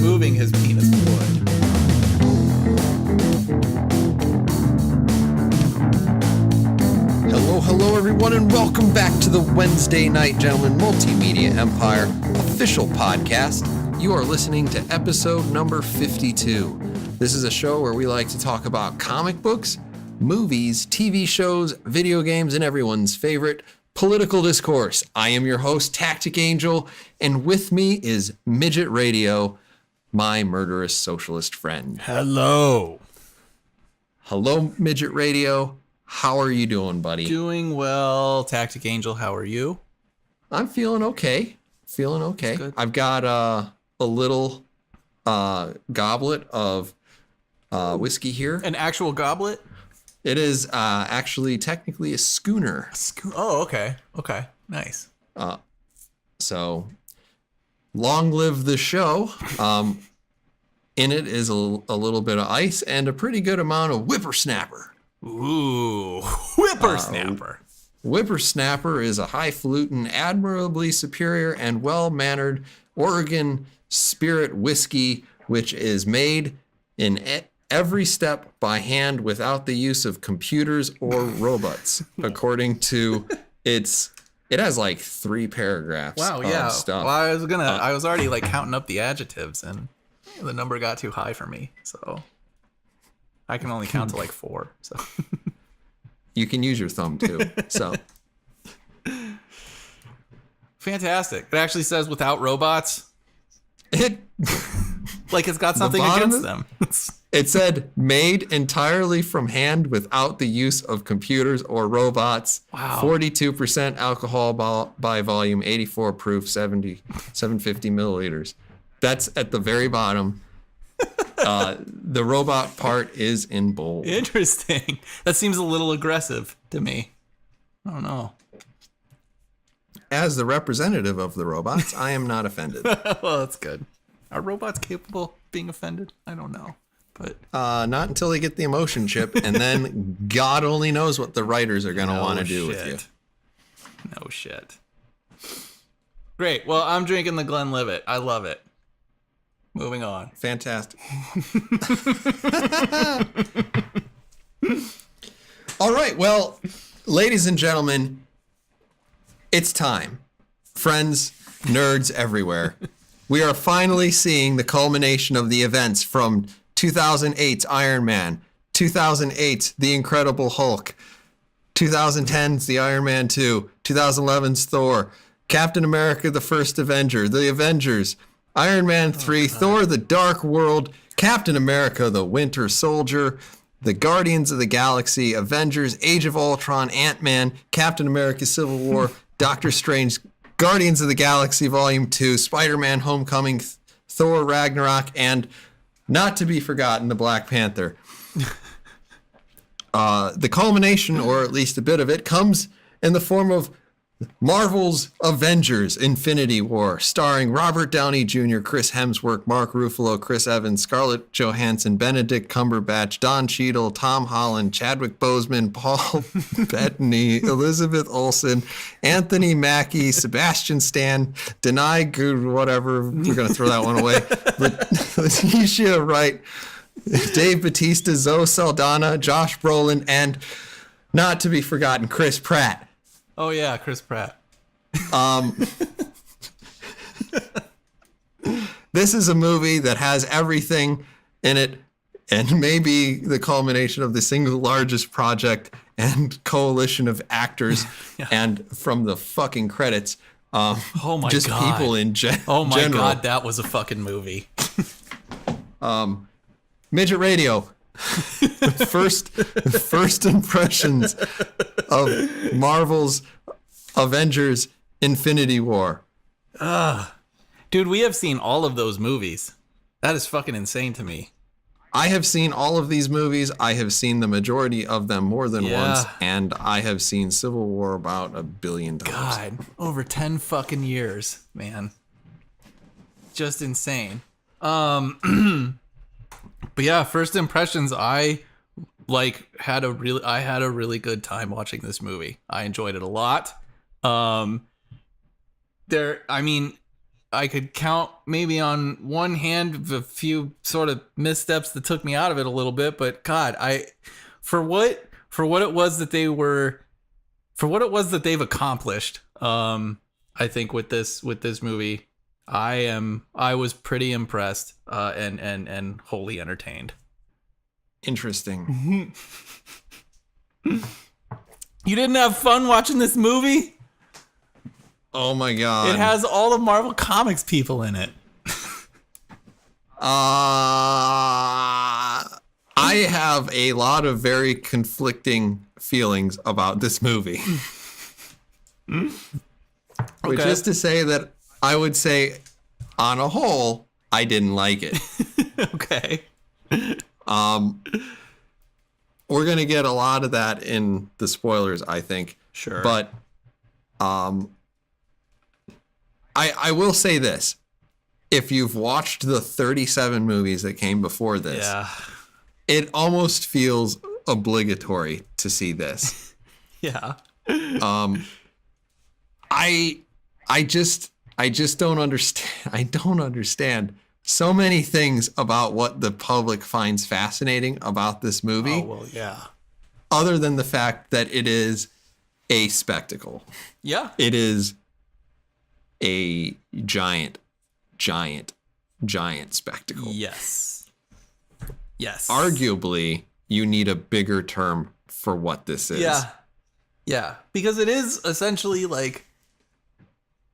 moving his penis would. Hello everyone, and welcome back to the Wednesday Night Gentlemen Multimedia Empire official podcast. You are listening to episode number 52. This is a show where we like to talk about comic books, movies, TV shows, video games, and everyone's favorite political discourse. I am your host, Tactic Angel, and with me is Midget Radio, my murderous socialist friend. Hello. Hello, Midget Radio. How are you doing, buddy? Doing well, Tactic Angel. How are you? I'm feeling okay. Good. I've got a little goblet of whiskey here. An actual goblet? It is actually technically a schooner. Oh, okay. Okay. Nice. So long live the show. In it is a little bit of ice and a pretty good amount of whippersnapper. Ooh, whippersnapper. Whippersnapper is a highfalutin, admirably superior, and well-mannered Oregon spirit whiskey, which is made in every step by hand without the use of computers or robots, according to it has like 3 paragraphs. Wow, of yeah. stuff. Well, I was already like counting up the adjectives, and the number got too high for me, so I can only count to like 4. So You can use your thumb too. So fantastic. It actually says without robots. it Like it's got something against them. It said made entirely from hand without the use of computers or robots. Wow. 42% alcohol by volume, 84 proof, 750 milliliters. That's at the very bottom. The robot part is in bold. Interesting. That seems a little aggressive to me. I don't know. As the representative of the robots, I am not offended. Well, that's good. Are robots capable of being offended? I don't know. But Not until they get the emotion chip, and then God only knows what the writers are going to want to do with you. No shit. Great. Well, I'm drinking the Glenlivet. I love it. Moving on. Fantastic. All right. Well, ladies and gentlemen, it's time. Friends, nerds everywhere. We are finally seeing the culmination of the events from 2008's Iron Man, 2008's The Incredible Hulk, 2010's The Iron Man 2, 2011's Thor, Captain America, The First Avenger, The Avengers, Iron Man 3, Thor, The Dark World, Captain America, The Winter Soldier, The Guardians of the Galaxy, Avengers, Age of Ultron, Ant-Man, Captain America, Civil War, Doctor Strange, Guardians of the Galaxy Volume 2, Spider-Man Homecoming, Thor Ragnarok, and not to be forgotten, the Black Panther. The culmination, or at least a bit of it, comes in the form of Marvel's Avengers Infinity War, starring Robert Downey Jr., Chris Hemsworth, Mark Ruffalo, Chris Evans, Scarlett Johansson, Benedict Cumberbatch, Don Cheadle, Tom Holland, Chadwick Boseman, Paul Bettany, Elizabeth Olsen, Anthony Mackie, Sebastian Stan, Denai Good, whatever, we're going to throw that one away, Letitia Wright, Dave Bautista, Zoe Saldana, Josh Brolin, and not to be forgotten, Chris Pratt. Oh yeah, Chris Pratt. This is a movie that has everything in it, and maybe the culmination of the single largest project and coalition of actors. Yeah. And from the fucking credits, Oh my just god. people in Oh my general. god, that was a fucking movie. Midget Radio. First impressions of Marvel's Avengers Infinity War. Dude, we have seen all of those movies. That is fucking insane to me. I have seen all of these movies. I have seen the majority of them more than once, and I have seen Civil War about 1 billion times. God, over 10 fucking years, man. Just insane. But yeah, first impressions, I had a really good time watching this movie. I enjoyed it a lot. I could count maybe on one hand a few sort of missteps that took me out of it a little bit, but God, for what it was that they've accomplished, I think with this movie, I was pretty impressed, and wholly entertained. Interesting. You didn't have fun watching this movie? Oh my God. It has all the Marvel Comics people in it. I have a lot of very conflicting feelings about this movie. Which is to say that I would say, on a whole, I didn't like it. Okay. We're gonna get a lot of that in the spoilers, I think. Sure. But I will say this. If you've watched the 37 movies that came before this, Yeah. it almost feels obligatory to see this. Yeah. I just don't understand. I don't understand so many things about what the public finds fascinating about this movie. Oh, well, yeah. Other than the fact that it is a spectacle. Yeah. It is a giant spectacle. Yes. Yes. Arguably, you need a bigger term for what this is. Yeah. Yeah. Because it is essentially like,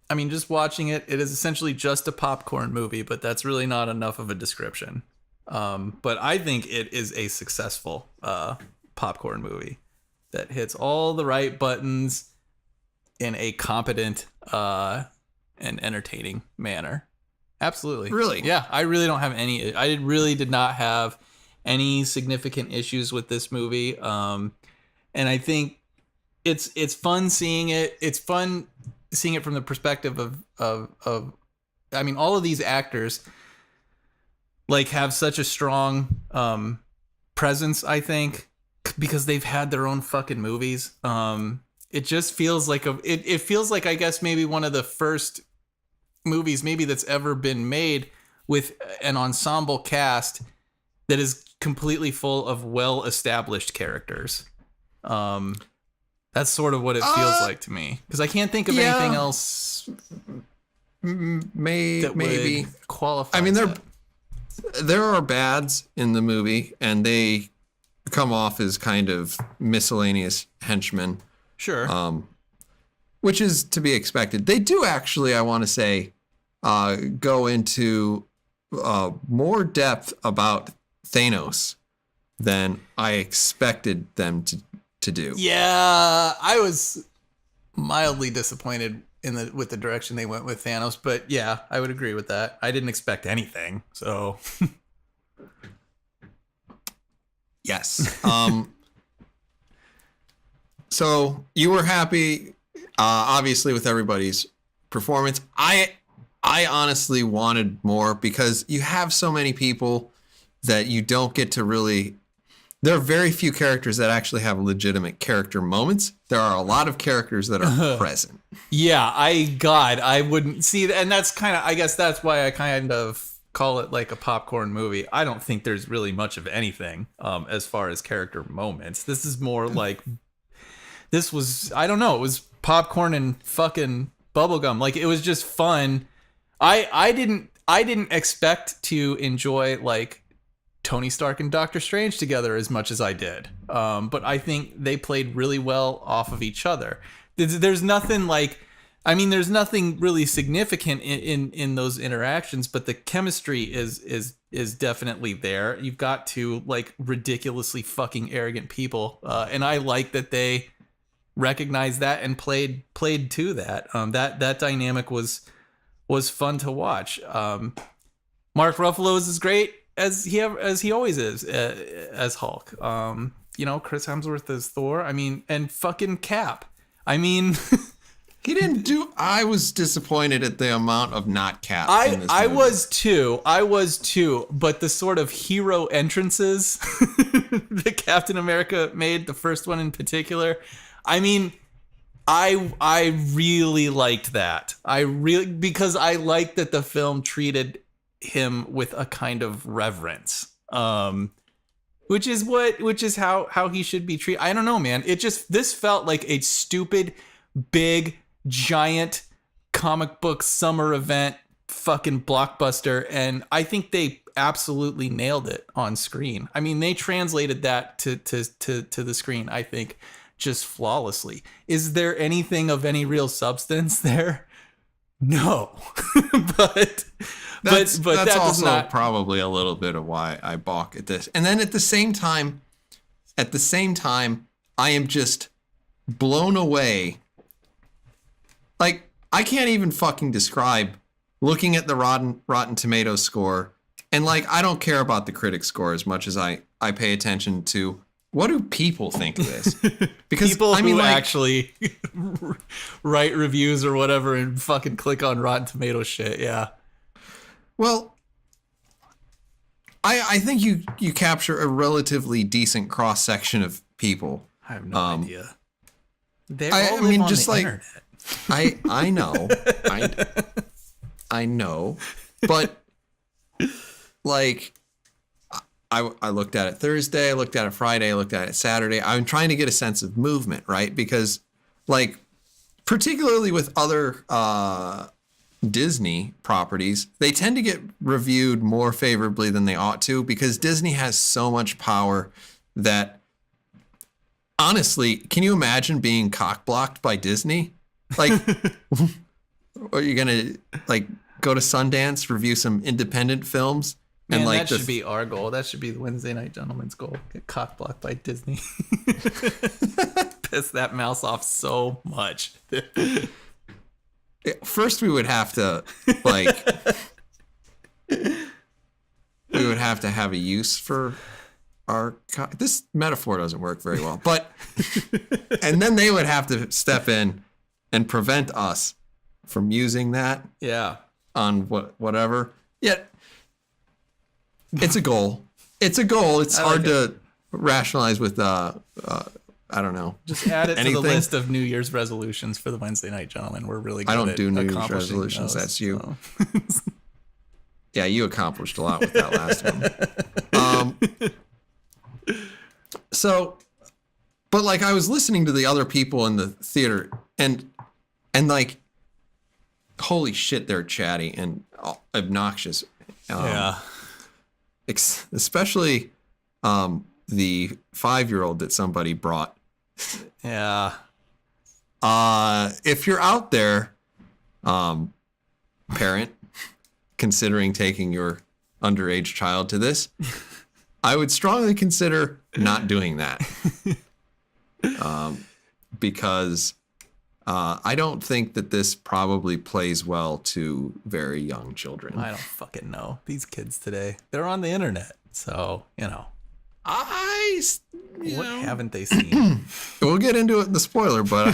I mean, just watching it, it is essentially just a popcorn movie, but that's really not enough of a description. But I think it is a successful popcorn movie that hits all the right buttons in a competent and entertaining manner. Absolutely. Really? Yeah, I really don't have any. I really did not have any significant issues with this movie. And I think it's fun seeing it. It's fun seeing it from the perspective of I mean, all of these actors like have such a strong presence, I think, because they've had their own fucking movies. It just feels like it feels like, I guess, maybe one of the first movies maybe that's ever been made with an ensemble cast that is completely full of well-established characters. That's sort of what it feels like to me, because I can't think of anything else maybe would qualify. I mean, there are bads in the movie, and they come off as kind of miscellaneous henchmen. Sure. Which is to be expected. They do actually, I want to say, go into more depth about Thanos than I expected them to do. Yeah, I was mildly disappointed with the direction they went with Thanos, but yeah, I would agree with that. I didn't expect anything, so yes. So you were happy, obviously, with everybody's performance. I honestly wanted more, because you have so many people that you don't get to really. There are very few characters that actually have legitimate character moments. There are a lot of characters that are present. Yeah, I wouldn't see that. And that's kind of, I guess that's why I kind of call it like a popcorn movie. I don't think there's really much of anything as far as character moments. This is more like, this was, I don't know, it was popcorn and fucking bubblegum. Like, it was just fun. I didn't expect to enjoy like Tony Stark and Doctor Strange together as much as I did. But I think they played really well off of each other. There's nothing like, I mean, there's nothing really significant in those interactions, but the chemistry is definitely there. You've got two like ridiculously fucking arrogant people, and I like that they recognized that and played to that. That dynamic was fun to watch. Mark Ruffalo is as great as he always is as Hulk. Chris Hemsworth as Thor. I mean, and fucking Cap. I mean, he didn't do. I was disappointed at the amount of not Cap. in this I movie. was too. But the sort of hero entrances that Captain America made, the first one in particular. I mean, I really liked that. Because I liked that the film treated him with a kind of reverence. Which is how he should be treated. I don't know, man. This felt like a stupid, big, giant comic book summer event fucking blockbuster, and I think they absolutely nailed it on screen. I mean, they translated that to the screen, I think, just flawlessly. Is there anything of any real substance there? No. but That's also also probably a little bit of why I balk at this. And then at the same time, I am just blown away. Like, I can't even fucking describe looking at the Rotten Tomatoes score. And like, I don't care about the critic score as much as I pay attention to what do people think of this? Because people I mean, who like, actually write reviews or whatever and fucking click on Rotten Tomatoes shit. Yeah. Well, I think you capture a relatively decent cross section of people. I have no idea. They all live on just the like internet. I know, I know, but like I looked at it Thursday, I looked at it Friday, I looked at it Saturday. I'm trying to get a sense of movement, right? Because like particularly with other Disney properties, they tend to get reviewed more favorably than they ought to, because Disney has so much power that honestly, can you imagine being cock-blocked by Disney? Like, are you gonna like go to Sundance, review some independent films? Man, and like that should be our goal. That should be the Wednesday Night Gentleman's goal. Get cock-blocked by Disney. Piss that mouse off so much. First, we would have to have a use for our. This metaphor doesn't work very well, but and then they would have to step in and prevent us from using that. Yeah. On whatever. Yet, it's a goal. It's a goal. It's hard to rationalize with I don't know. Just add it to the list of New Year's resolutions for the Wednesday Night Gentleman. We're really good I don't at do New Year's accomplishing resolutions. those, That's you. so. Yeah, you accomplished a lot with that last one. So, but like I was listening to the other people in the theater, and like, holy shit, they're chatty and obnoxious. Yeah. Especially the 5-year-old that somebody brought. Yeah. If you're out there, parent, considering taking your underage child to this, I would strongly consider not doing that. Because I don't think that this probably plays well to very young children. I don't fucking know. These kids today, they're on the internet. So, you know. What haven't they seen? We'll get into it in the spoiler, but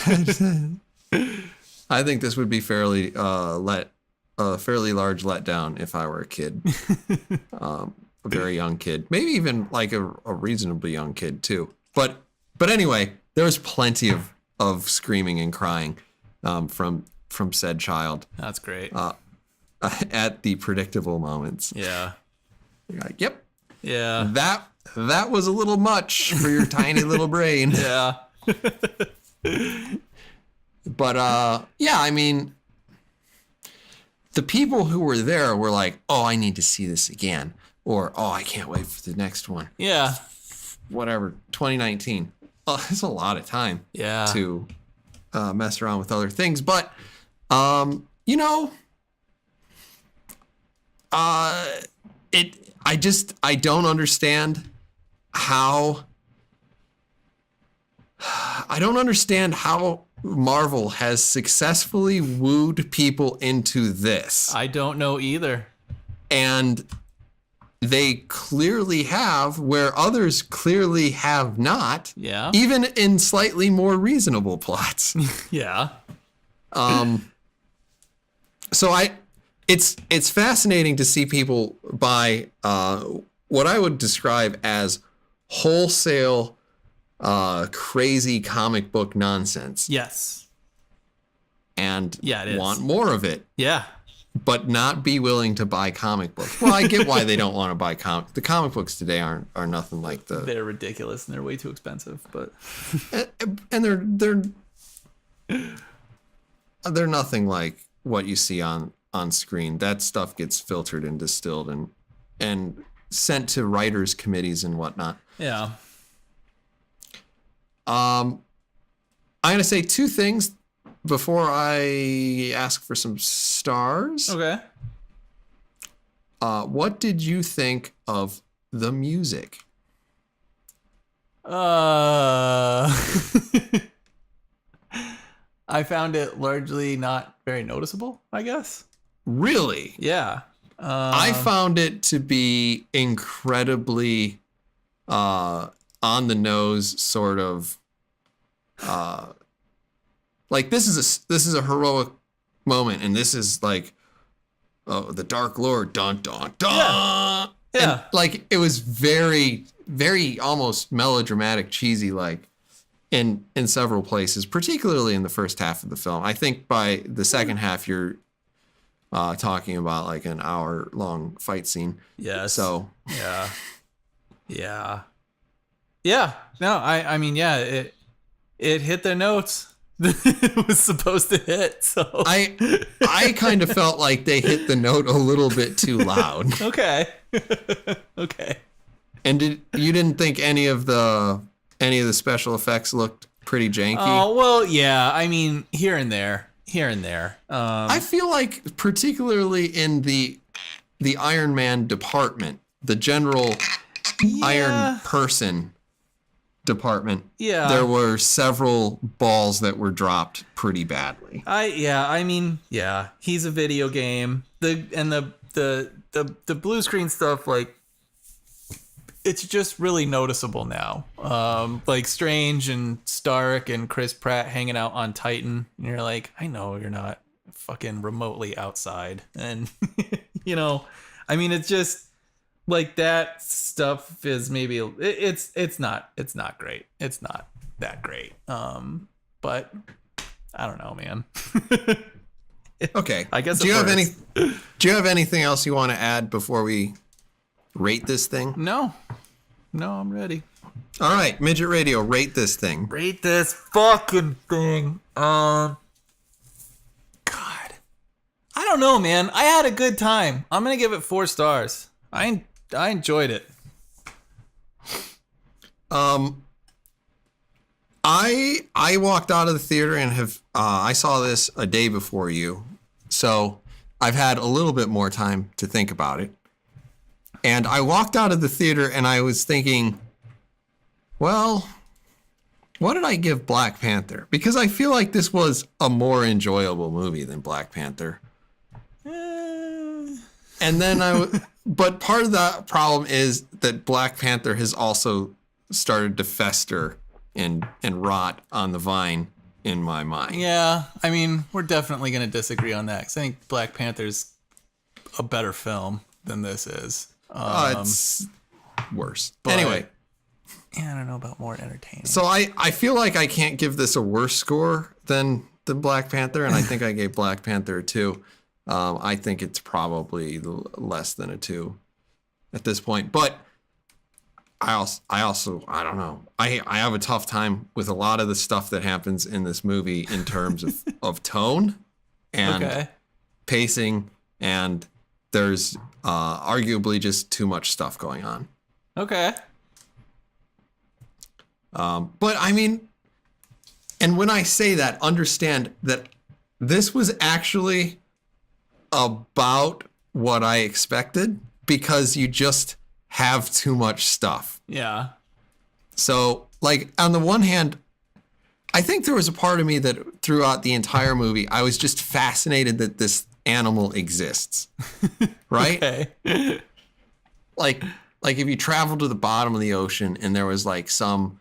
I think this would be fairly a fairly large letdown if I were a kid, a very young kid, maybe even like a reasonably young kid too. But anyway, there was plenty of screaming and crying from said child. That's great. At the predictable moments. Yeah. You're like, yep. Yeah. That was a little much for your tiny little brain. Yeah. But yeah, I mean, the people who were there were like, "Oh, I need to see this again," or "Oh, I can't wait for the next one." Yeah. Whatever. 2019. Oh, it's a lot of time. Yeah. To mess around with other things, but you know, I don't understand how. I don't understand how Marvel has successfully wooed people into this. I don't know either. And they clearly have, where others clearly have not. Yeah. Even in slightly more reasonable plots. Yeah. So it's fascinating to see people buy what I would describe as wholesale crazy comic book nonsense. Yes. and Yeah, it is. want more of it, Yeah. but not be willing to buy comic books. Well, I get why they don't want to buy the comic books today are nothing like They're ridiculous and they're way too expensive, but and they're nothing like what you see on screen. That stuff gets filtered and distilled and sent to writers' committees and whatnot. yeah. I'm gonna say two things before I ask for some stars. Okay. What did you think of the music? I found it largely not very noticeable, I guess. Really? Yeah. I found it to be incredibly on the nose, sort of. Like this is a heroic moment, and this is like, oh, the Dark Lord, dun dun dun. Yeah. Yeah. And, like, it was very, very almost melodramatic, cheesy, like in several places, particularly in the first half of the film. I think by the second half, you're talking about like an hour-long fight scene. Yes. So yeah. Yeah. Yeah. No, I mean, yeah, it hit the notes it was supposed to hit. So I kind of felt like they hit the note a little bit too loud. Okay. Okay. And you didn't think any of the special effects looked pretty janky? Oh, well, yeah. I mean, here and there. I feel like particularly in the Iron Man department, the general Iron Person department, there were several balls that were dropped pretty badly. I mean, he's a video game. The blue screen stuff, like, it's just really noticeable now. Like Strange and Stark and Chris Pratt hanging out on Titan. And you're like, I know you're not fucking remotely outside. And, I mean, it's just like that stuff is maybe it's not great. It's not that great. But I don't know, man. Okay. I guess do you have anything else you want to add before we rate this thing? No, I'm ready. All right, Midget Radio, rate this thing. Rate this fucking thing. God, I don't know, man. I had a good time. I'm gonna give it 4 stars. I enjoyed it. I walked out of the theater and have I saw this a day before you, so I've had a little bit more time to think about it. And I walked out of the theater and I was thinking, well, what did I give Black Panther? Because I feel like this was a more enjoyable movie than Black Panther. And then but part of the problem is that Black Panther has also started to fester and rot on the vine in my mind. Yeah, I mean, we're definitely going to disagree on that, because I think Black Panther's a better film than this is. It's worse. Anyway. Yeah, I don't know about more entertaining. So I feel like I can't give this a worse score than Black Panther, and I think I gave Black Panther a 2. I think it's probably less than a 2 at this point. But I also I don't know. I have a tough time with a lot of the stuff that happens in this movie in terms of tone and pacing, and there's arguably just too much stuff going on. Okay. But I mean, and when I say that, understand that this was actually about what I expected, because you just have too much stuff. Yeah. So, like, on the one hand, I think there was a part of me that throughout the entire movie, I was just fascinated that this animal exists. Right? Okay. Like if you traveled to the bottom of the ocean and there was like some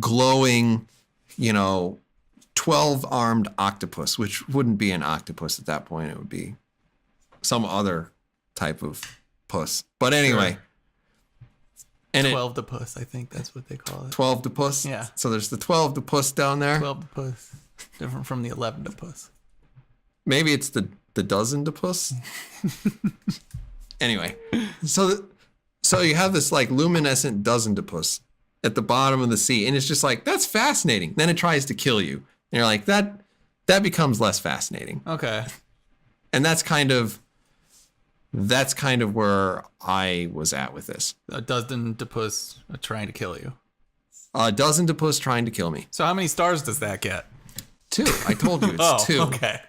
glowing, 12-armed octopus, which wouldn't be an octopus at that point. It would be some other type of puss. But anyway. Sure. And 12-the-puss, I think that's what they call it. 12-the-puss? Yeah. So there's the 12-the-puss down there. 12-the-puss. Different from the 11-the-puss. maybe it's the dozentopus. Anyway, so you have this like luminescent dozentopus at the bottom of the sea, and it's just like, that's fascinating. Then it tries to kill you, and you're like, that becomes less fascinating. Okay. And that's kind of where I was at with this. A dozentopus trying to kill you. A dozentopus trying to kill me. So how many stars does that get? 2. I told you it's 2. Okay.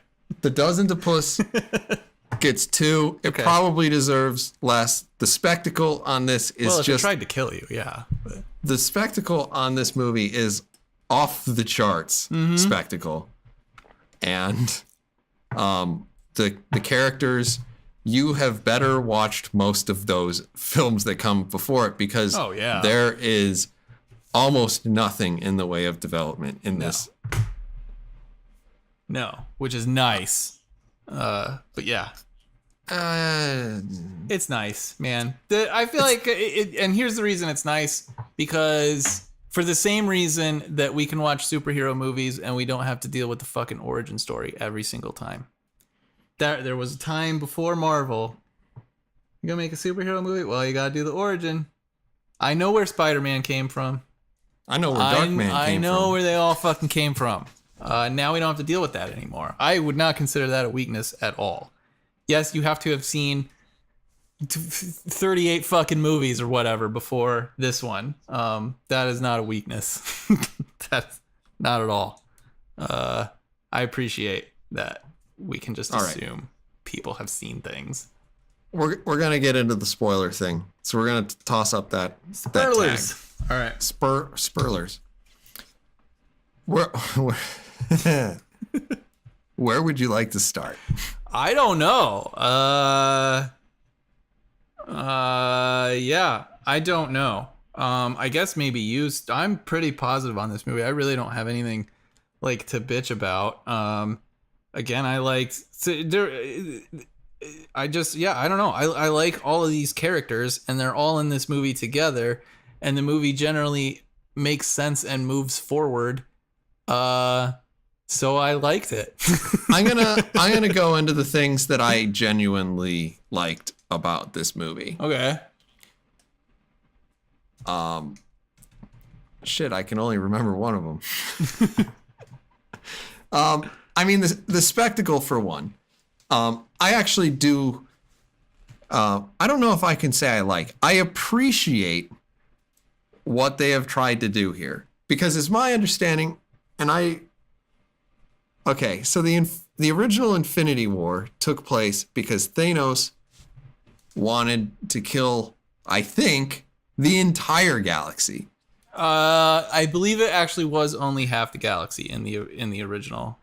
The dozentopus gets 2. It probably deserves less. The spectacle on this is Well, if just... it tried to kill you, yeah. But... The spectacle on this movie is off the charts spectacle. And the characters, you have better watched most of those films that come before it, because there is almost nothing in the way of development in this. No, which is nice. But yeah. It's nice, man. I feel like and here's the reason it's nice, because for the same reason that we can watch superhero movies and we don't have to deal with the fucking origin story every single time. There was a time before Marvel. You gonna make a superhero movie? Well, you gotta do the origin. I know where Spider-Man came from. I know where Darkman came from. I know where they all fucking came from. Now we don't have to deal with that anymore. I would not consider that a weakness at all. Yes, you have to have seen 38 fucking movies or whatever before this one. That is not a weakness. That's not at all. I appreciate that we can just assume people have seen things. We're gonna get into the spoiler thing, so we're gonna toss up that Spoilers. All right, spoilers. Where would you like to start? I don't know. Yeah, I don't know. I guess maybe I'm pretty positive on this movie. I really don't have anything like to bitch about. Again, I liked I don't know. I like all of these characters, and they're all in this movie together, and the movie generally makes sense and moves forward. So I liked it. I'm gonna go into the things that I genuinely liked about this movie. Okay. Shit, I can only remember one of them. I mean, the spectacle for one. I actually do. I don't know if I can say I appreciate what they have tried to do here, because it's my understanding, and okay, so the original Infinity War took place because Thanos wanted to kill, I think, the entire galaxy. I believe it actually was only half the galaxy in the original.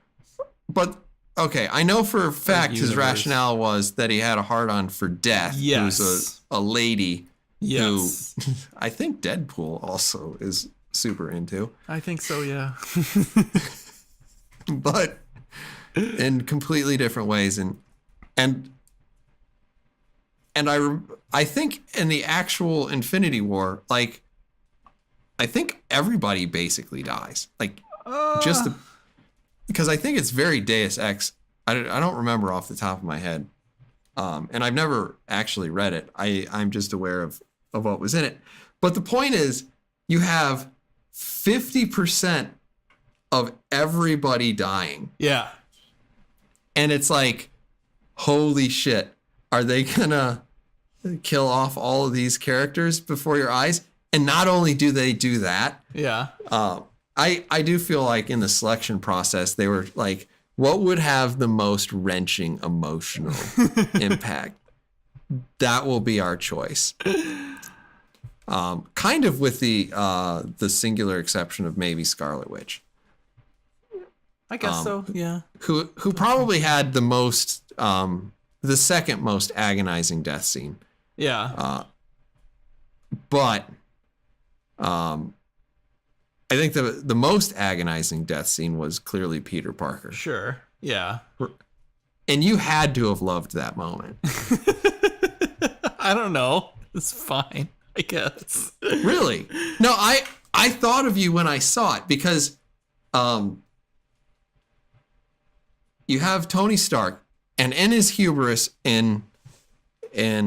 But okay, I know for a fact his rationale was that he had a hard-on for Death, who's a lady who I think Deadpool also is super into. I think so, yeah. But in completely different ways, and I think in the actual Infinity War, like, I think everybody basically dies, like because I think it's very Deus Ex. I don't remember off the top of my head, and I've never actually read it. I'm just aware of what was in it. But the point is, you have 50% of everybody dying. Yeah. And it's like, holy shit, are they gonna kill off all of these characters before your eyes? And not only do they do that, I do feel like in the selection process, they were like, what would have the most wrenching emotional impact? That will be our choice. Kind of with the singular exception of maybe Scarlet Witch. I guess so, yeah. Who probably had the most, the second most agonizing death scene. Yeah. But I think the most agonizing death scene was clearly Peter Parker. Sure. Yeah. And you had to have loved that moment. I don't know. It's fine, I guess. Really? No, I thought of you when I saw it, because you have Tony Stark, and in his hubris in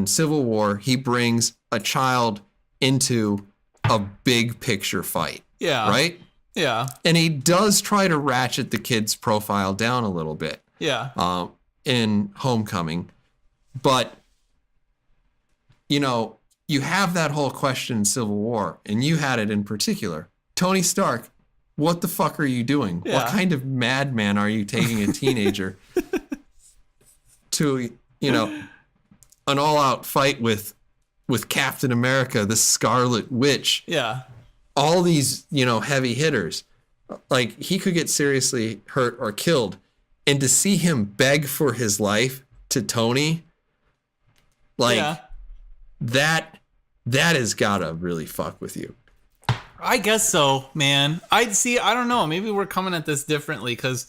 Civil War, he brings a child into a big picture fight. Yeah. Right? Yeah. And he does try to ratchet the kid's profile down a little bit. Yeah. In Homecoming. But, you know, you have that whole question in Civil War, and you had it in particular. Tony Stark, what the fuck are you doing? Yeah. What kind of madman are you taking a teenager to, you know, an all-out fight with Captain America, the Scarlet Witch? Yeah. All these, you know, heavy hitters. Like, he could get seriously hurt or killed. And to see him beg for his life to Tony, like, Yeah. that has gotta really fuck with you. I guess so, man. I don't know. Maybe we're coming at this differently because,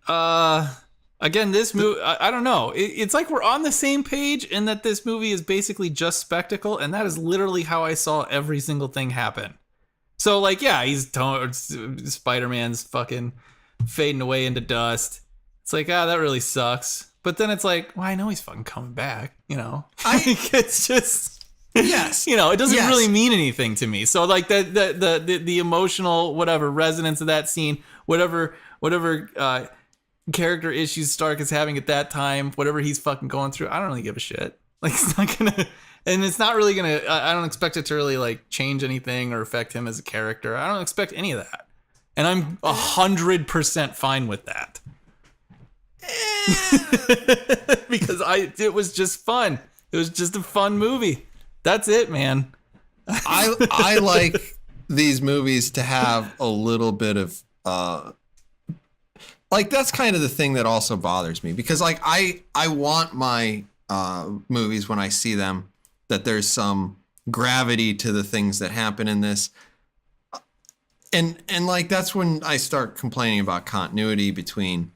again, this movie, I don't know. It's like we're on the same page in that this movie is basically just spectacle, and that is literally how I saw every single thing happen. So, like, yeah, Spider-Man's fucking fading away into dust. It's like, that really sucks. But then it's like, well, I know he's fucking coming back, you know? It's just... Yes. You know, it doesn't really mean anything to me. So like the emotional whatever resonance of that scene, whatever character issues Stark is having at that time, whatever he's fucking going through, I don't really give a shit. Like it's not gonna, and it's not really gonna. I don't expect it to really like change anything or affect him as a character. I don't expect any of that, and I'm 100% fine with that. Because it was just fun. It was just a fun movie. That's it, man. I like these movies to have a little bit of like that's kind of the thing that also bothers me because like I want my movies when I see them that there's some gravity to the things that happen in this. And like that's when I start complaining about continuity between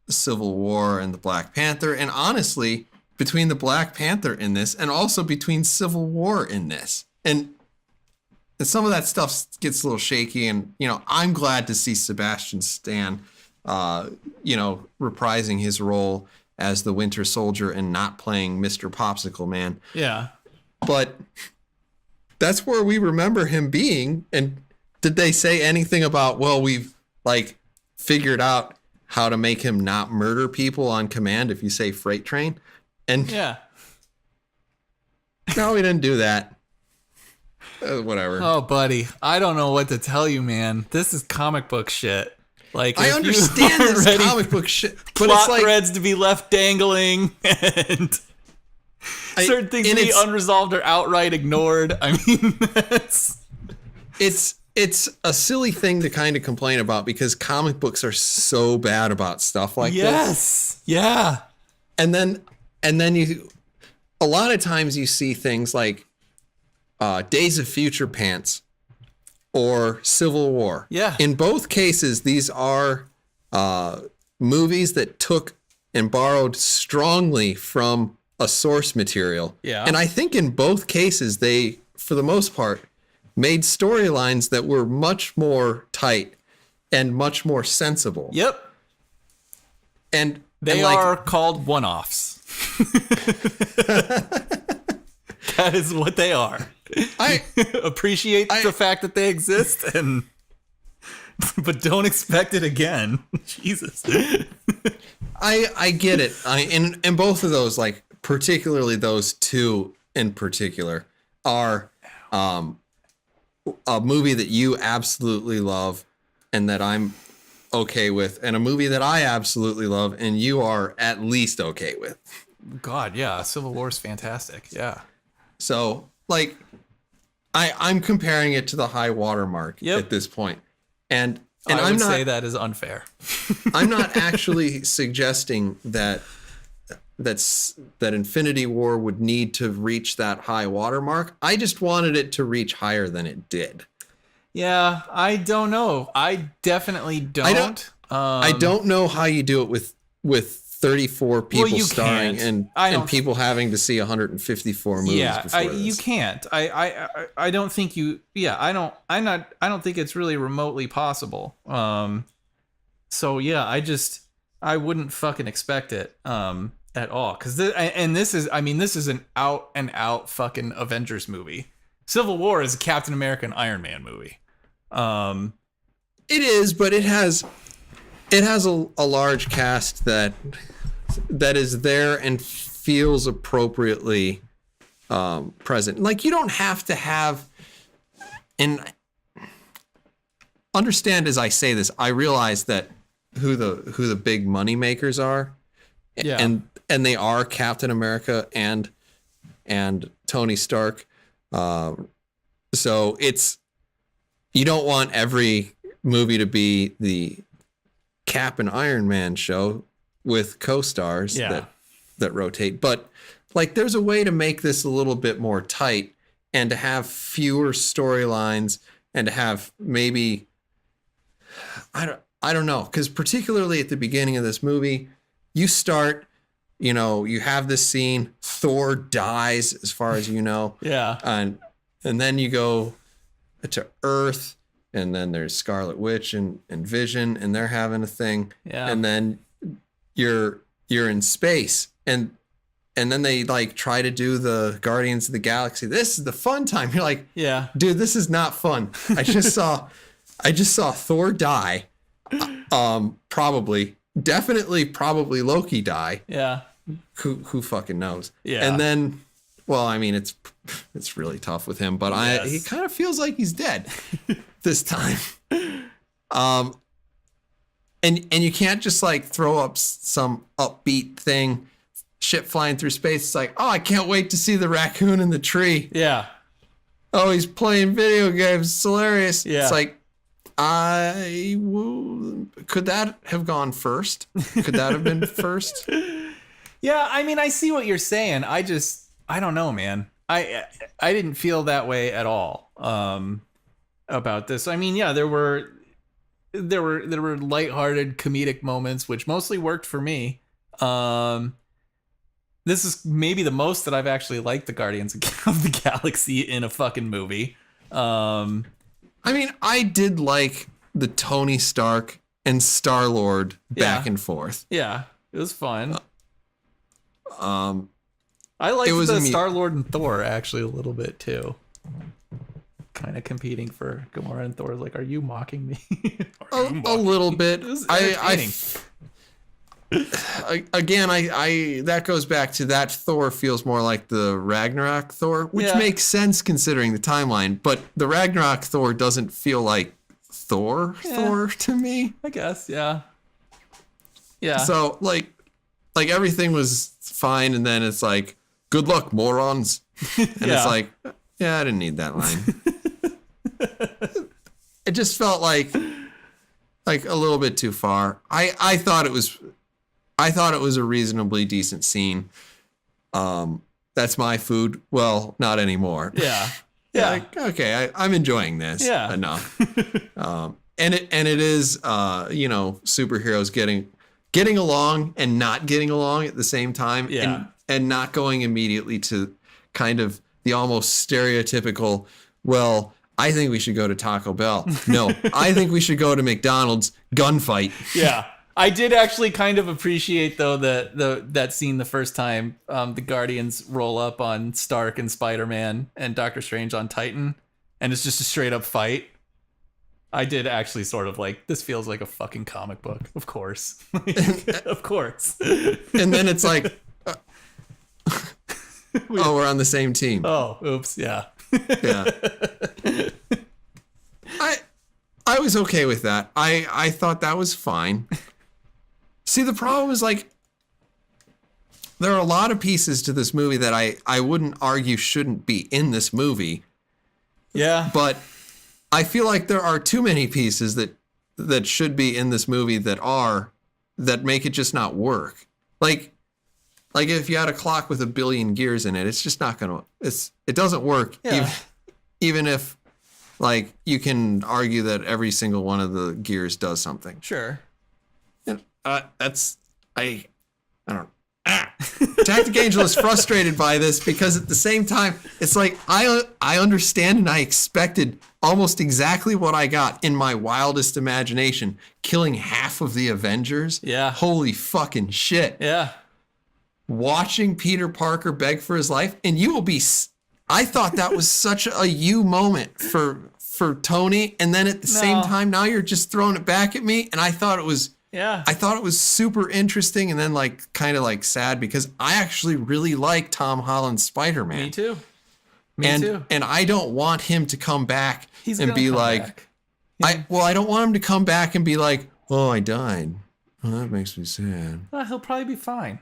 Civil War and the Black Panther, and honestly between the Black Panther in this and also between Civil War in this. And some of that stuff gets a little shaky. And, you know, I'm glad to see Sebastian Stan, you know, reprising his role as the Winter Soldier and not playing Mr. Popsicle Man. Yeah. But that's where we remember him being. And did they say anything about, well, we've like figured out how to make him not murder people on command if you say freight train? And yeah, no, we didn't do that. Whatever. Oh, buddy, I don't know what to tell you, man. This is comic book shit. Like, I understand this comic book shit, but plot it's like threads to be left dangling and certain things to be unresolved or outright ignored. I mean, it's a silly thing to kind of complain about because comic books are so bad about stuff like this. Yes. Yeah. And then you, a lot of times you see things like Days of Future Pants or Civil War. Yeah. In both cases, these are movies that took and borrowed strongly from a source material. Yeah. And I think in both cases, they, for the most part, made storylines that were much more tight and much more sensible. Yep. And they are called one-offs. That is what they are. I appreciate the fact that they exist, but don't expect it again. Jesus. I get it. And both of those, like particularly those two in particular, are a movie that you absolutely love and that I'm okay with, and a movie that I absolutely love and you are at least okay with. God, yeah, Civil War is fantastic. Yeah. So, like, I'm comparing it to the high water mark at this point. And I would say that is unfair. I'm not actually suggesting that Infinity War would need to reach that high water mark. I just wanted it to reach higher than it did. Yeah, I don't know. I definitely don't. I don't know how you do it with 34 people starring and people having to see 154 movies. Yeah, you can't. I don't think you. Yeah, I don't think it's really remotely possible. So yeah, I wouldn't fucking expect it at all, because this is an out and out fucking Avengers movie. Civil War is a Captain America and Iron Man movie. It is, but it has a large cast that is there and feels appropriately present. Like, you don't have to have, and understand as I say this, I realize that who the big money makers are. Yeah. And they are Captain America and Tony Stark. So it's, you don't want every movie to be the Cap and Iron Man show with co-stars that rotate. But like, there's a way to make this a little bit more tight and to have fewer storylines and to have maybe, I don't know, because particularly at the beginning of this movie, you start, you have this scene, Thor dies, as far as you know. Yeah. And then you go to Earth, and then there's Scarlet Witch and Vision, and they're having a thing. Yeah. And then you're in space, and then they like try to do the Guardians of the Galaxy. This is the fun time. You're like, yeah, dude, this is not fun. I just saw Thor die. Probably Loki die. Yeah. Who fucking knows? Yeah. And then, well, I mean, it's really tough with him, but he kind of feels like he's dead this time. And you can't just like throw up some upbeat thing, shit flying through space. It's like, oh, I can't wait to see the raccoon in the tree. Yeah. Oh, he's playing video games. It's hilarious. Yeah. It's like, could that have gone first? Could that have been first? Yeah, I mean, I see what you're saying. I don't know, man. I didn't feel that way at all about this. I mean, yeah, there were lighthearted comedic moments, which mostly worked for me. This is maybe the most that I've actually liked the Guardians of the Galaxy in a fucking movie. I mean, I did like the Tony Stark and Star-Lord back and forth. Yeah, it was fun. I I liked the Star-Lord and Thor actually a little bit too. Kind of competing for Gamora, and Thor. Like, are you mocking me? A little bit. It was entertaining. I that goes back to that Thor feels more like the Ragnarok Thor, which Yeah. makes sense considering the timeline, but the Ragnarok Thor doesn't feel like Thor to me. I guess, yeah. Yeah. So like everything was fine, and then it's like, good luck, morons. And it's like, yeah, I didn't need that line. It just felt like a little bit too far. I thought it was a reasonably decent scene. That's my food. Well, not anymore. Yeah. Yeah. Like, okay, I'm enjoying this enough. And it is superheroes getting along and not getting along at the same time. Yeah. And not going immediately to kind of the almost stereotypical, well, I think we should go to Taco Bell. No, I think we should go to McDonald's. Gunfight. Yeah. I did actually kind of appreciate though that scene the first time the Guardians roll up on Stark and Spider-Man and Doctor Strange on Titan, and it's just a straight up fight. I did actually sort of like, this feels like a fucking comic book. Of course. Of course. And then it's like, oh, we're on the same team. Oh, oops. Yeah. Yeah. I was okay with that. I thought that was fine. See, the problem is, like, there are a lot of pieces to this movie that I wouldn't argue shouldn't be in this movie. Yeah. But I feel like there are too many pieces that should be in this movie that make it just not work. Like if you had a clock with 1 billion gears in it, it's just not gonna. It doesn't work. Yeah. Even if, like, you can argue that every single one of the gears does something. Sure. I don't. Tactic Angel is frustrated by this because at the same time, it's like I understand and I expected almost exactly what I got in my wildest imagination, killing half of the Avengers. Yeah. Holy fucking shit. Yeah. Watching Peter Parker beg for his life, and you will be. I thought that was such a you moment for Tony, and then at the same time, now you're just throwing it back at me, and I thought it was. Yeah. I thought it was super interesting, and then like kind of like sad because I actually really like Tom Holland's Spider-Man. Me too. Me too. And I don't want him to come back He's and gonna be come like, back. I don't want him to come back and be like, oh, I died. Oh, that makes me sad. Well, he'll probably be fine.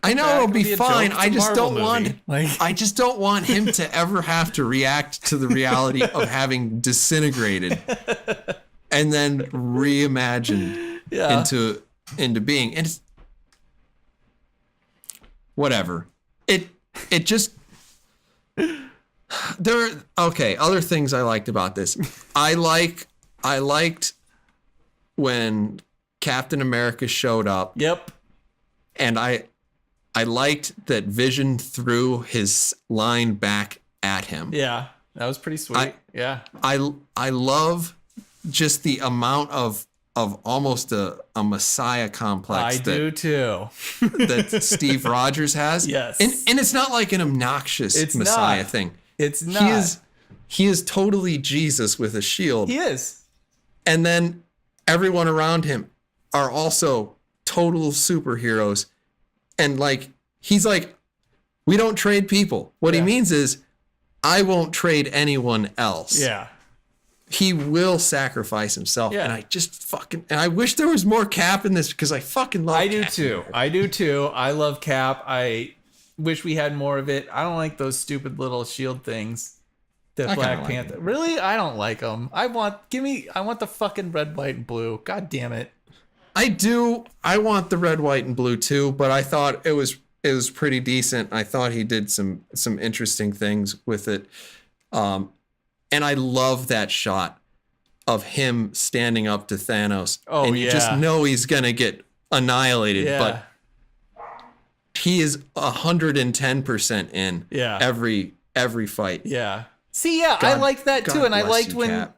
I know it'll be fine. It's a I just Marvel don't want. movie. Like, I just don't want him to ever have to react to the reality of having disintegrated and then reimagined into being. And it's, whatever. It just other things I liked about this. I liked when Captain America showed up. Yep. And I liked that Vision threw his line back at him. Yeah, that was pretty sweet. I love just the amount of almost a Messiah complex. I do too. That Steve Rogers has. Yes. And it's not like an obnoxious Messiah thing. It's not. He is totally Jesus with a shield. He is. And then everyone around him are also total superheroes. And like, he's like, we don't trade people. What he means is, I won't trade anyone else. Yeah. He will sacrifice himself. Yeah. And I just and I wish there was more Cap in this because I fucking love I do Cap. too. I do too. I love Cap. I wish we had more of it. I don't like those stupid little shield things. The Black Panther. Like really? I don't like them. I want the fucking red, white, and blue. God damn it. I do. I want the red, white, and blue too, but I thought it was pretty decent. I thought he did some interesting things with it. And I love that shot of him standing up to Thanos. Oh, and you just know he's gonna get annihilated, but he is 110% in every fight. Yeah. See, I liked that too, and I liked when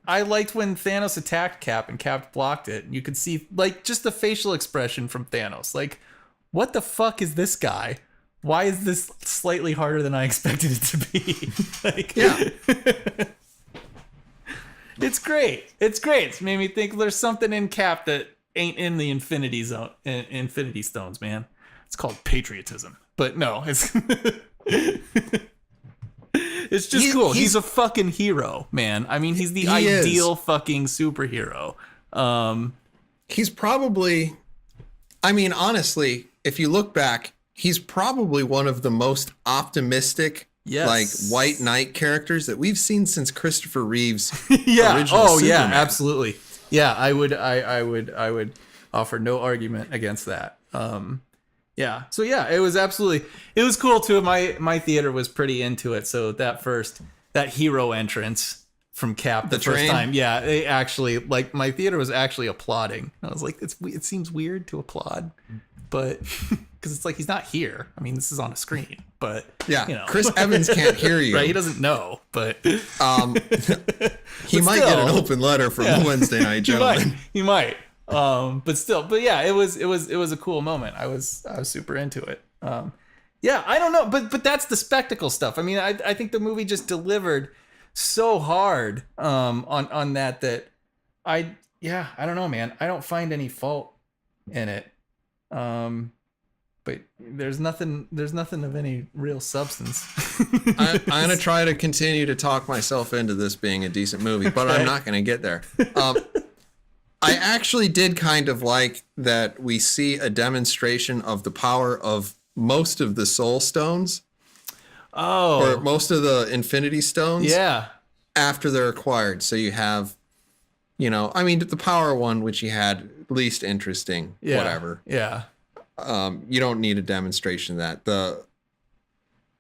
Thanos attacked Cap and Cap blocked it. You could see like just the facial expression from Thanos, like, what the fuck is this guy? Why is this slightly harder than I expected it to be? Like, it's great. It's great. It's made me think there's something in Cap that ain't in the Infinity Stones, man. It's called patriotism, but no, it's. It's just cool. He's a fucking hero, man. I mean, he's the ideal fucking superhero. He's probably, I mean, honestly, if you look back, he's probably one of the most optimistic, like White Knight characters that we've seen since Christopher Reeve's original Superman. Yeah, absolutely. Yeah, I would offer no argument against that. Yeah. So it was cool too. My theater was pretty into it. So that hero entrance from Cap the first time. Yeah. They actually, like, my theater was actually applauding. I was like, it seems weird to applaud, but because it's like, he's not here. I mean, this is on a screen, but Chris Evans can't hear you. Right. He doesn't know, but he might get an open letter from the Wednesday Night Gentleman. He might. But yeah, it was a cool moment. I was super into it. I don't know, but that's the spectacle stuff. I mean, I think the movie just delivered so hard on that I don't know, man. I don't find any fault in it. But there's nothing of any real substance. I'm gonna try to continue to talk myself into this being a decent movie, but I'm not gonna get there. I actually did kind of like that we see a demonstration of the power of most of the Soul Stones. Oh. Or most of the Infinity Stones. Yeah. After they're acquired. So you have, I mean, the power one, which you had least interesting, whatever. Yeah. You don't need a demonstration of that.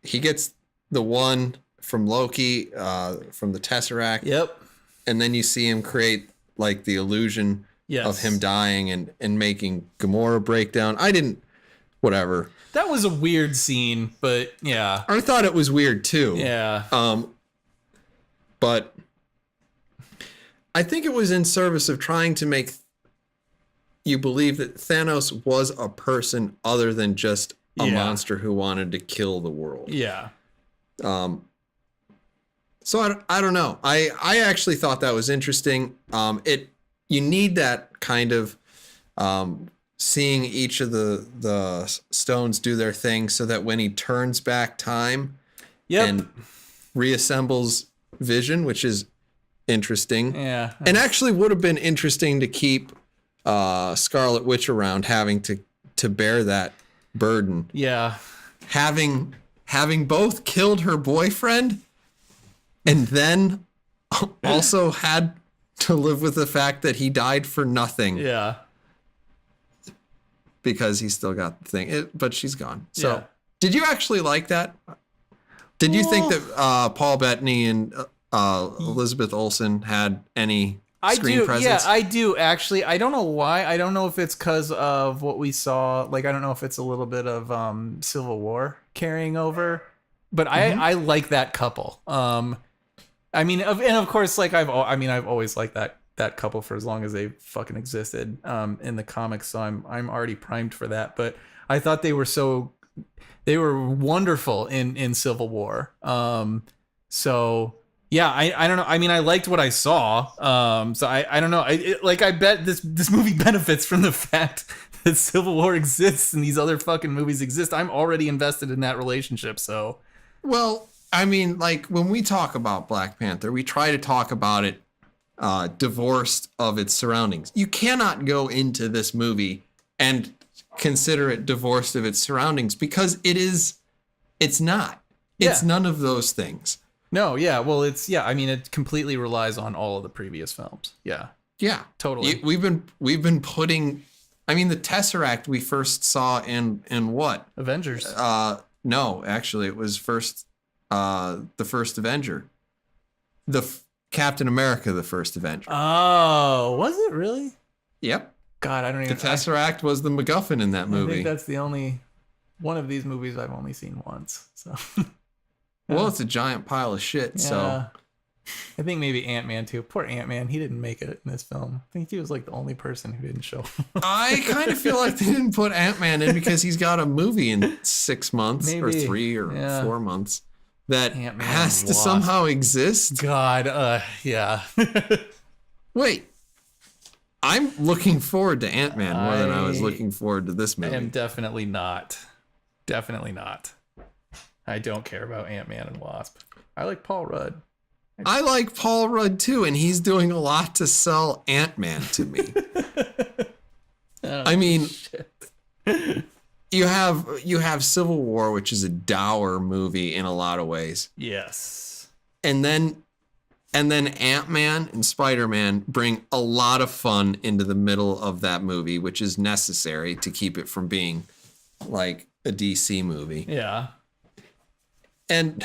He gets the one from Loki, from the Tesseract. Yep. And then you see him create like the illusion of him dying and making Gamora break down. I didn't whatever. That was a weird scene, but yeah. I thought it was weird too. Yeah. But I think it was in service of trying to make you believe that Thanos was a person other than just a monster who wanted to kill the world. Yeah. So I don't know. I actually thought that was interesting. You need that kind of seeing each of the stones do their thing so that when he turns back time and reassembles Vision, which is interesting. Yeah. And actually would have been interesting to keep Scarlet Witch around having to bear that burden. Yeah. Having both killed her boyfriend and then also had to live with the fact that he died for nothing. Yeah. Because he still got the thing. But she's gone. So did you actually like that? Did you think that Paul Bettany and Elizabeth Olsen had any screen presence? Yeah, I do actually. I don't know why. I don't know if it's because of what we saw. Like, I don't know if it's a little bit of Civil War carrying over. But I like that couple. I mean, and of course, like I've always liked that couple for as long as they fucking existed in the comics. So I'm already primed for that. But I thought they were wonderful in Civil War. So yeah, I don't know. I mean, I liked what I saw. So I don't know. I bet this movie benefits from the fact that Civil War exists and these other fucking movies exist. I'm already invested in that relationship. So, well, I mean, like when we talk about Black Panther, we try to talk about it divorced of its surroundings. You cannot go into this movie and consider it divorced of its surroundings because it's not. It's none of those things. No, yeah. Well, I mean, it completely relies on all of the previous films. Yeah. Yeah. Totally. We've been putting, I mean, the Tesseract we first saw in what? Avengers. No, actually it was the first Avenger. Captain America, the first Avenger. Oh, was it really? Yep. God, I don't even. The Tesseract was the MacGuffin in that movie. I think that's the only one of these movies I've only seen once. So. Well, it's a giant pile of shit. Yeah. So. I think maybe Ant-Man too. Poor Ant-Man, he didn't make it in this film. I think he was like the only person who didn't show. I kind of feel like they didn't put Ant-Man in because he's got a movie in 6 months or 3 or 4 months that Ant-Man has to somehow exist. God, yeah. Wait. I'm looking forward to Ant-Man more than I was looking forward to this movie. I am definitely not. Definitely not. I don't care about Ant-Man and Wasp. I like Paul Rudd. I like Paul Rudd too, and he's doing a lot to sell Ant-Man to me. I mean, you have Civil War, which is a dour movie in a lot of ways. Yes. And then Ant-Man and Spider-Man bring a lot of fun into the middle of that movie, which is necessary to keep it from being like a DC movie. Yeah. And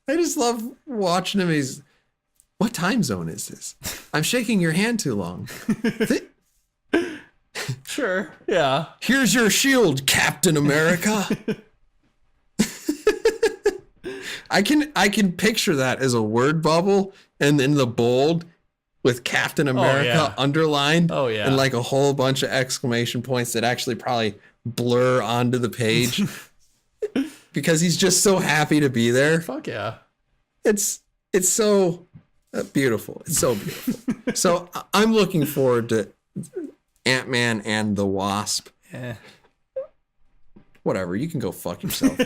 I just love watching him. What time zone is this? I'm shaking your hand too long. Sure. Yeah. Here's your shield, Captain America. I can picture that as a word bubble and then the bold with Captain America underlined. Oh yeah. And like a whole bunch of exclamation points that actually probably blur onto the page. Because he's just so happy to be there. Fuck yeah. It's so beautiful. It's so beautiful. So I'm looking forward to Ant-Man and the Wasp. Yeah. Whatever. You can go fuck yourself.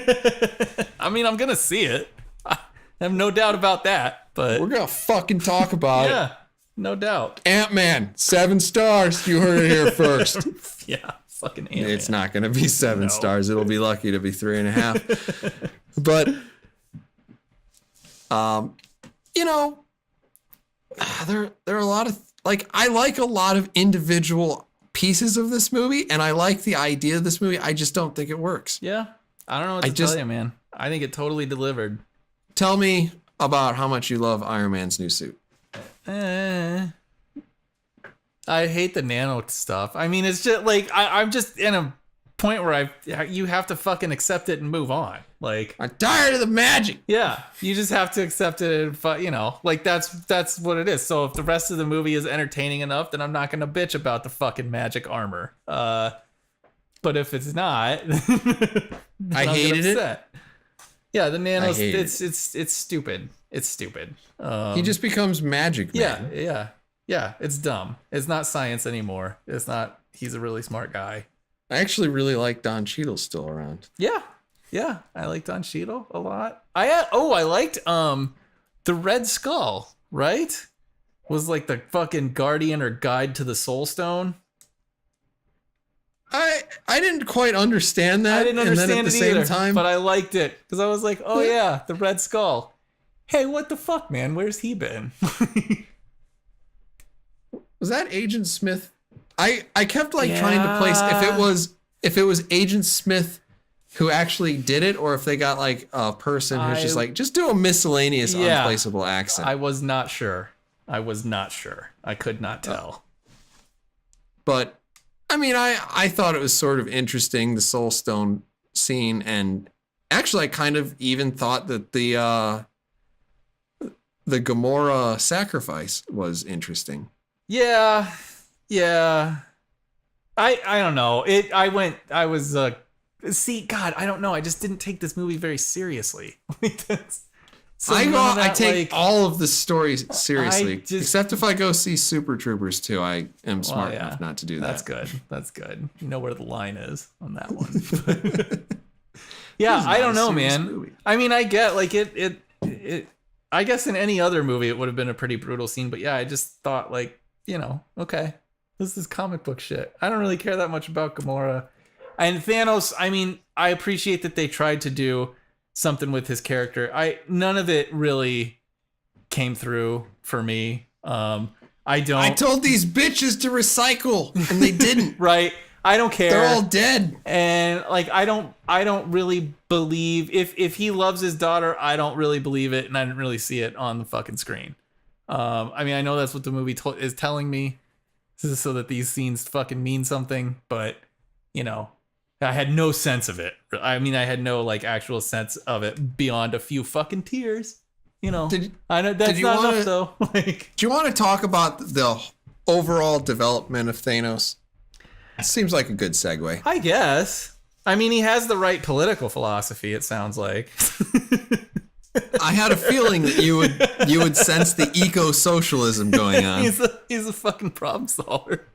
I mean, I'm going to see it. I have no doubt about that. But we're going to fucking talk about it. Yeah, no doubt. Ant-Man, 7 stars. You heard it here first. Yeah. Fucking Ant-Man. It's not going to be 7 stars. It'll be lucky to be 3.5. But, you know, there are a lot of, like, I like a lot of individual pieces of this movie, and I like the idea of this movie. I just don't think it works. Yeah. I don't know what to tell you, man. I think it totally delivered. Tell me about how much you love Iron Man's new suit. I hate the nano stuff. I mean, it's just like I'm just in a point where you have to fucking accept it and move on. Like, I'm tired of the magic. yeah, you just have to accept it, and like that's what it is. So if the rest of the movie is entertaining enough, then I'm not gonna bitch about the fucking magic armor. But if it's not, then I I'll hated get upset. Yeah, the nanos, it's stupid. It's stupid. He just becomes magic man. Yeah. It's dumb. It's not science anymore. It's not. He's a really smart guy. I actually really like Don Cheadle's still around. Yeah. I like Don Cheadle a lot. I liked the Red Skull. Right? Was like the fucking guardian or guide to the Soul Stone. I didn't quite understand that. I didn't understand and then at the it same either, time, but I liked it because I was like, oh yeah, the Red Skull. Hey, what the fuck, man? Where's he been? was that Agent Smith? I kept like trying to place if it was Agent Smith who actually did it, or if they got like a person who's just do a miscellaneous unplaceable accent. I was not sure. I could not tell. But I mean, I thought it was sort of interesting, the Soul Stone scene, and actually I kind of even thought that the Gamora sacrifice was interesting. Yeah. I don't know. See, God, I don't know. I just didn't take this movie very seriously. I take all of the stories seriously, except if I go see Super Troopers 2. I am smart enough not to do that. That's good. You know where the line is on that one. Yeah, I don't know, man. Movie. I mean, I get like it. I guess in any other movie it would have been a pretty brutal scene, but yeah, I just thought like, okay, this is comic book shit. I don't really care that much about Gamora. And Thanos, I mean, I appreciate that they tried to do something with his character. None of it really came through for me. I told these bitches to recycle and they didn't. Right. I don't care. They're all dead. And like I don't really believe if he loves his daughter, I don't really believe it, and I didn't really see it on the fucking screen. I mean, I know that's what the movie is telling me, so that these scenes fucking mean something, but I had no sense of it. I mean, I had no like actual sense of it beyond a few fucking tears. I know that's not enough though. Like, do you want to talk about the overall development of Thanos? It seems like a good segue. I guess. I mean, he has the right political philosophy, it sounds like. I had a feeling that you would sense the eco-socialism going on. He's a fucking problem solver.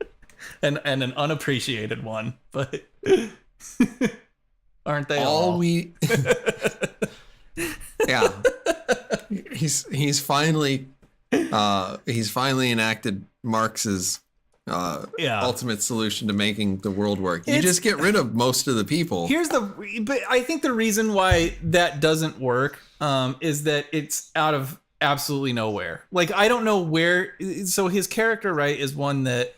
And an unappreciated one, but aren't they all? Yeah. He's finally enacted Marx's ultimate solution to making the world work. You just get rid of most of the people. But I think the reason why that doesn't work is that it's out of absolutely nowhere. Like, I don't know where. So his character, right, is one that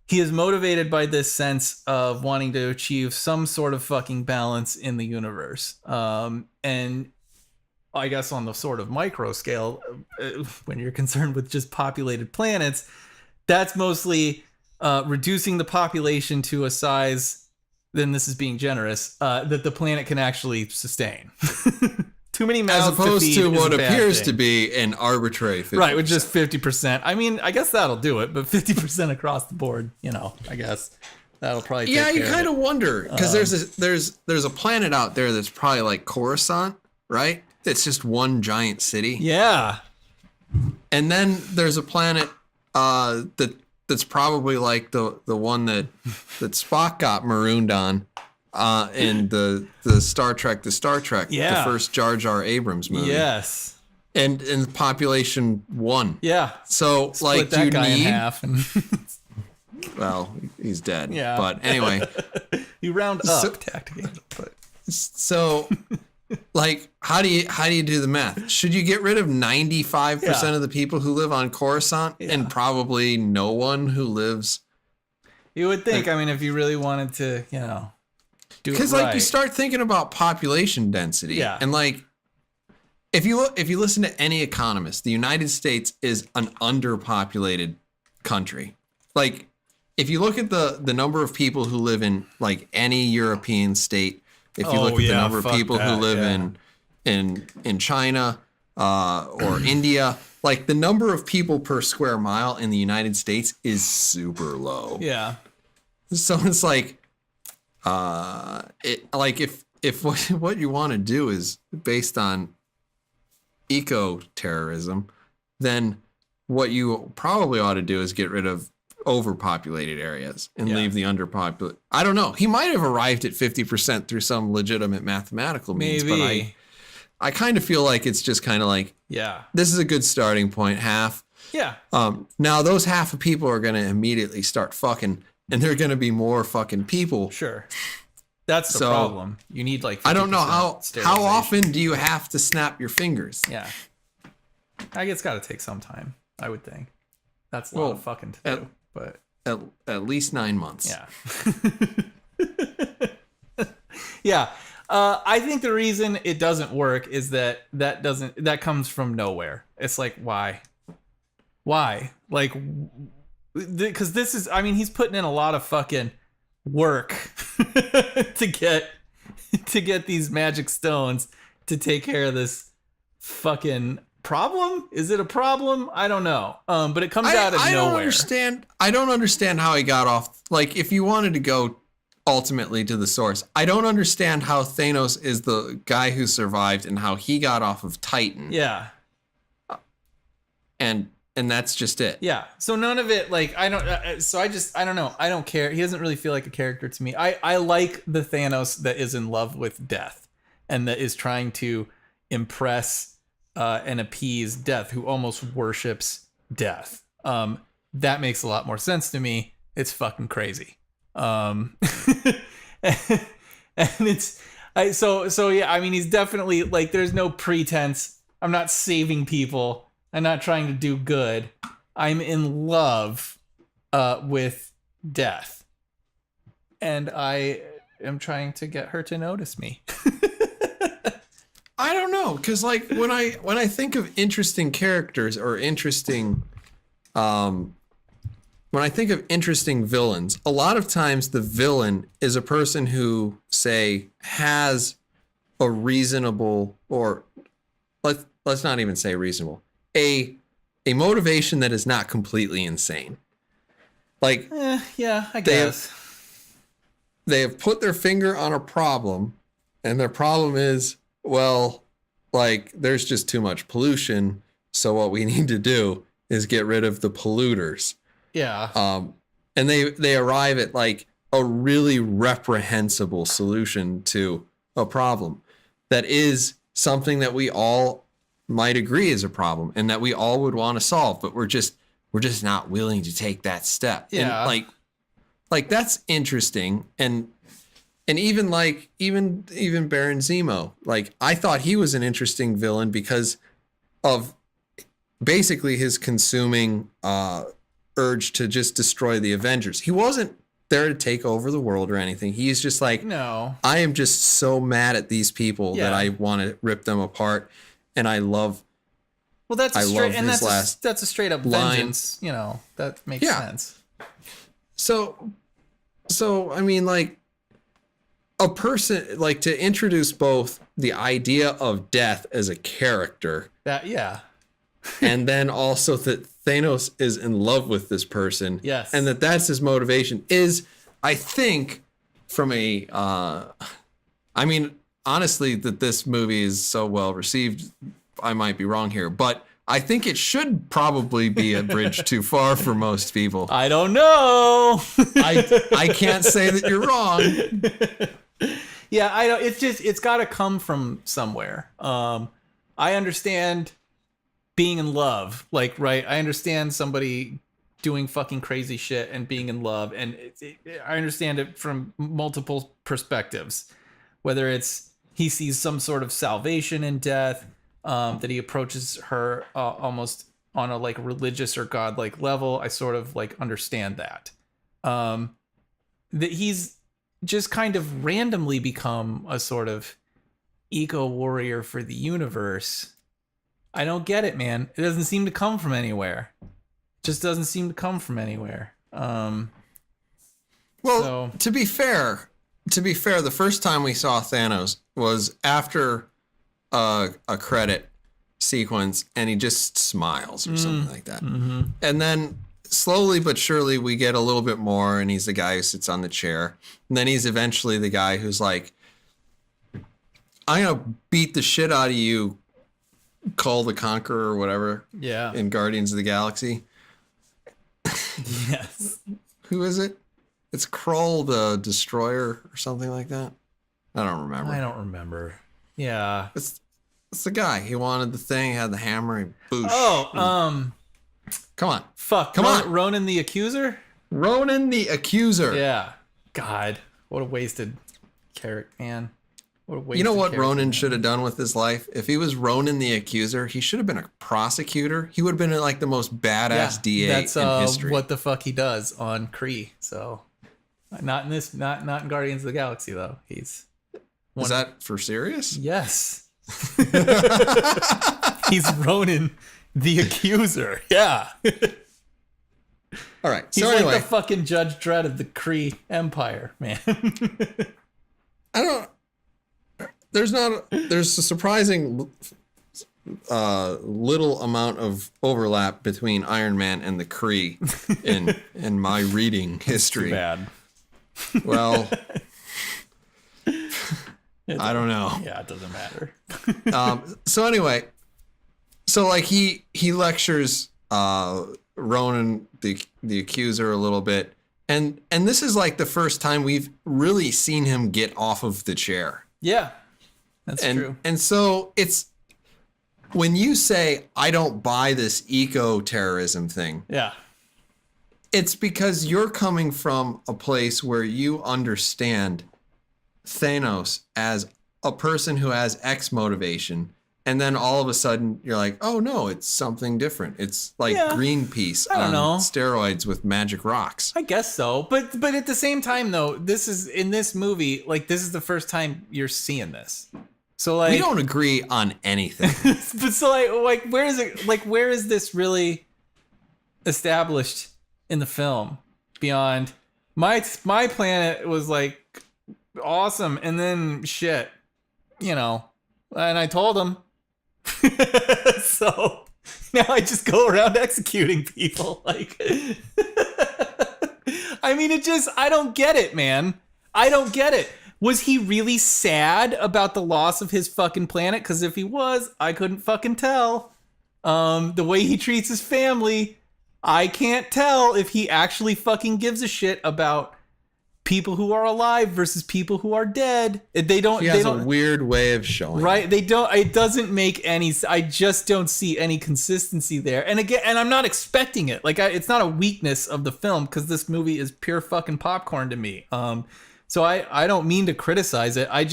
he is motivated by this sense of wanting to achieve some sort of fucking balance in the universe. And I guess on the sort of micro scale, when you're concerned with just populated planets, that's mostly reducing the population to a size, then this is being generous, that the planet can actually sustain. Too many mouths as opposed to what appears thing. To be an arbitrary 50%. Right, with just 50%. I mean, I guess that'll do it, but 50% across the board, I guess that'll probably take care you kind of wonder, because there's a planet out there that's probably like Coruscant, right? It's just one giant city. Yeah. And then there's a planet that's probably like the one that Spock got marooned on in the Star Trek, the first Jar Jar Abrams movie. Yes. And in population 1. Yeah. So split like that you guy need in half and well, he's dead. Yeah. But anyway. You round up tactically, but so like how do you do the math? Should you get rid of 95% of the people who live on Coruscant and probably no one who lives? You would think, I mean, if you really wanted to, do it because right. like you start thinking about population density, and like if you listen to any economist, the United States is an underpopulated country. like if you look at the number of people who live in like any European state, if you look at the number of people who live in China or India, like the number of people per square mile in the United States is super low. Yeah. So it's like, if what you want to do is based on eco-terrorism, then what you probably ought to do is get rid of overpopulated areas and leave the underpopulated. I don't know. He might have arrived at 50% through some legitimate mathematical means, but I kind of feel like it's just kind of like, this is a good starting point, half. Yeah. Now those half of people are going to immediately start fucking, and there are going to be more fucking people. Sure. That's the problem. You need like 50% I don't know how often do you have to snap your fingers? Yeah. I guess it's got to take some time, I would think. That's a lot of fucking to do, but at least 9 months. Yeah. Yeah. I think the reason it doesn't work is that comes from nowhere. It's like, why? Like, because this is, I mean, he's putting in a lot of fucking work to get these magic stones to take care of this fucking problem. Is it a problem? I don't know. But it comes out of nowhere. I don't understand how he got off. Like, if you wanted to go ultimately to the source, I don't understand how Thanos is the guy who survived and how he got off of Titan. Yeah. And that's just it. Yeah. So none of it, like, I don't know. I don't care. He doesn't really feel like a character to me. I like the Thanos that is in love with death and that is trying to impress and appease death, who almost worships death. That makes a lot more sense to me. It's fucking crazy. And it's, so yeah, I mean, he's definitely like, there's no pretense. I'm not saving people. I'm not trying to do good. I'm in love with death. And I am trying to get her to notice me. I don't know, because like when I think of interesting characters or interesting when I think of interesting villains, a lot of times the villain is a person who, say, has a reasonable, or let's not even say reasonable, a motivation that is not completely insane. Like, yeah, I guess. They have put their finger on a problem, and their problem is, well, like, there's just too much pollution, so what we need to do is get rid of the polluters. Yeah. And they arrive at like a really reprehensible solution to a problem that is something that we all might agree is a problem and that we all would want to solve, but we're just not willing to take that step. Yeah. And like that's interesting. And even Baron Zemo, like, I thought he was an interesting villain because of basically his consuming urge to just destroy the Avengers. He wasn't there to take over the world or anything. He's just like, no, I am just so mad at these people that I want to rip them apart. And I love. Well, that's a straight up vengeance. You know, that makes sense. So I mean, like, a person, like, to introduce both the idea of death as a character. And then also that Thanos is in love with this person. Yes. And that's his motivation is, I think, from a, I mean, honestly, that this movie is so well received, I might be wrong here, but I think it should probably be a bridge too far for most people. I don't know. I can't say that you're wrong. Yeah, I know. It's got to come from somewhere. I understand being in love, like, right? I understand somebody doing fucking crazy shit and being in love, and I understand it from multiple perspectives. Whether it's he sees some sort of salvation in death, that he approaches her almost on a like religious or godlike level, I sort of like understand that. That he's just kind of randomly become a sort of eco warrior for the universe. I don't get it, man. It doesn't seem to come from anywhere. Just doesn't seem to come from anywhere. Well, So- to be fair, the first time we saw Thanos was after a credit sequence, and he just smiles or something like that. And then slowly but surely we get a little bit more, and he's the guy who sits on the chair. And then he's eventually the guy who's like, I'm gonna beat the shit out of you, Call the Conqueror or whatever. Yeah. In Guardians of the Galaxy. Yes. Who is it? It's Krull the Destroyer or something like that. I don't remember. Yeah. It's the guy. He wanted the thing, had the hammer, and boosh. Oh, Come on. come on. Ronan the Accuser? Ronan the Accuser. Yeah. God, what a wasted character, man. What a wasted You know what character, Ronan man. should have done with his life? If he was Ronan the Accuser, he should have been a prosecutor. He would have been like the most badass DA That's in history. what the fuck he does on Kree. So, not in this, not in Guardians of the Galaxy though. He's Is that for serious? yes. He's Ronan the Accuser. Yeah. All right. He's So like anyway, the fucking Judge Dredd of the Kree Empire, man. I don't. There's a surprising little amount of overlap between Iron Man and the Kree in my reading history. Bad. Well, I don't know. Yeah, it doesn't matter. So anyway, so like he lectures Ronan the Accuser a little bit, and this is like the first time we've really seen him get off of the chair. Yeah, that's true. And so it's when you say I don't buy this eco-terrorism thing, Yeah. it's because you're coming from a place where you understand Thanos as a person who has X motivation, and then all of a sudden you're like, oh no, it's something different. It's like Yeah. Greenpeace I don't on know. steroids with magic rocks. I guess so. But at the same time though, this is in this movie, like this is the first time you're seeing this. So like We don't agree on anything. but so like where is it where is this really established in the film beyond my planet was like awesome and then shit, and I told him. So now I just go around executing people. Like, I mean, I don't get it, man. I don't get it. Was he really sad about the loss of his fucking planet? Because if he was, I couldn't fucking tell. The way he treats his family, I can't tell if he actually fucking gives a shit about people who are alive versus people who are dead. They don't. He has a weird way of showing. Right? They don't. It doesn't make any. I just don't see any consistency there. And again, I'm not expecting it. Like, it's not a weakness of the film because this movie is pure fucking popcorn to me. So I don't mean to criticize it. I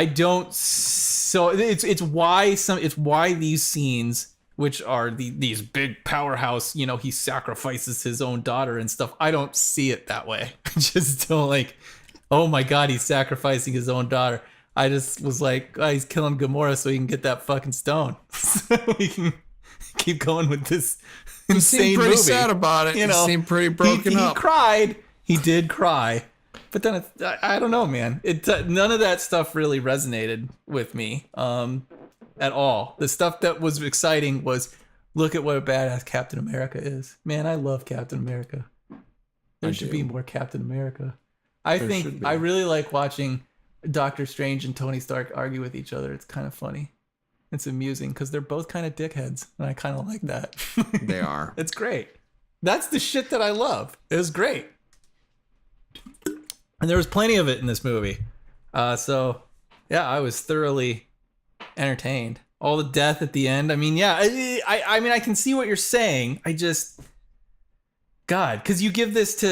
don't. So it's why these scenes, which are these big powerhouse, he sacrifices his own daughter and stuff. I don't see it that way. I just don't like, oh my God, he's sacrificing his own daughter. I just was like, oh, he's killing Gamora so he can get that fucking stone. So we can keep going with this He insane seemed pretty movie. sad about it. He seemed pretty broken up. He cried. He did cry. But then I don't know, man. None of that stuff really resonated with me. At all. The stuff that was exciting was, look at what a badass Captain America is. Man, I love Captain America. There should be more Captain America. I really like watching Doctor Strange and Tony Stark argue with each other. It's kind of funny. It's amusing because they're both kind of dickheads, and I kind of like that. They are. It's great. That's the shit that I love. It was great. And there was plenty of it in this movie. So, yeah, I was thoroughly entertained. All the death at the end. I mean, yeah, I mean, I can see what you're saying. God, because you give this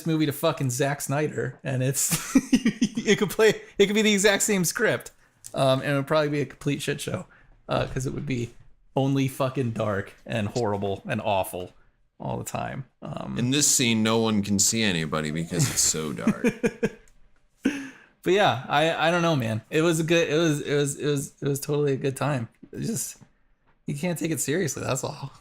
movie to fucking Zack Snyder, and it could be the exact same script, and it would probably be a complete shit show, because it would be only fucking dark and horrible and awful all the time. In this scene, no one can see anybody because it's so dark. But yeah, I don't know, man. It was totally a good time. It just, You can't take it seriously. That's all.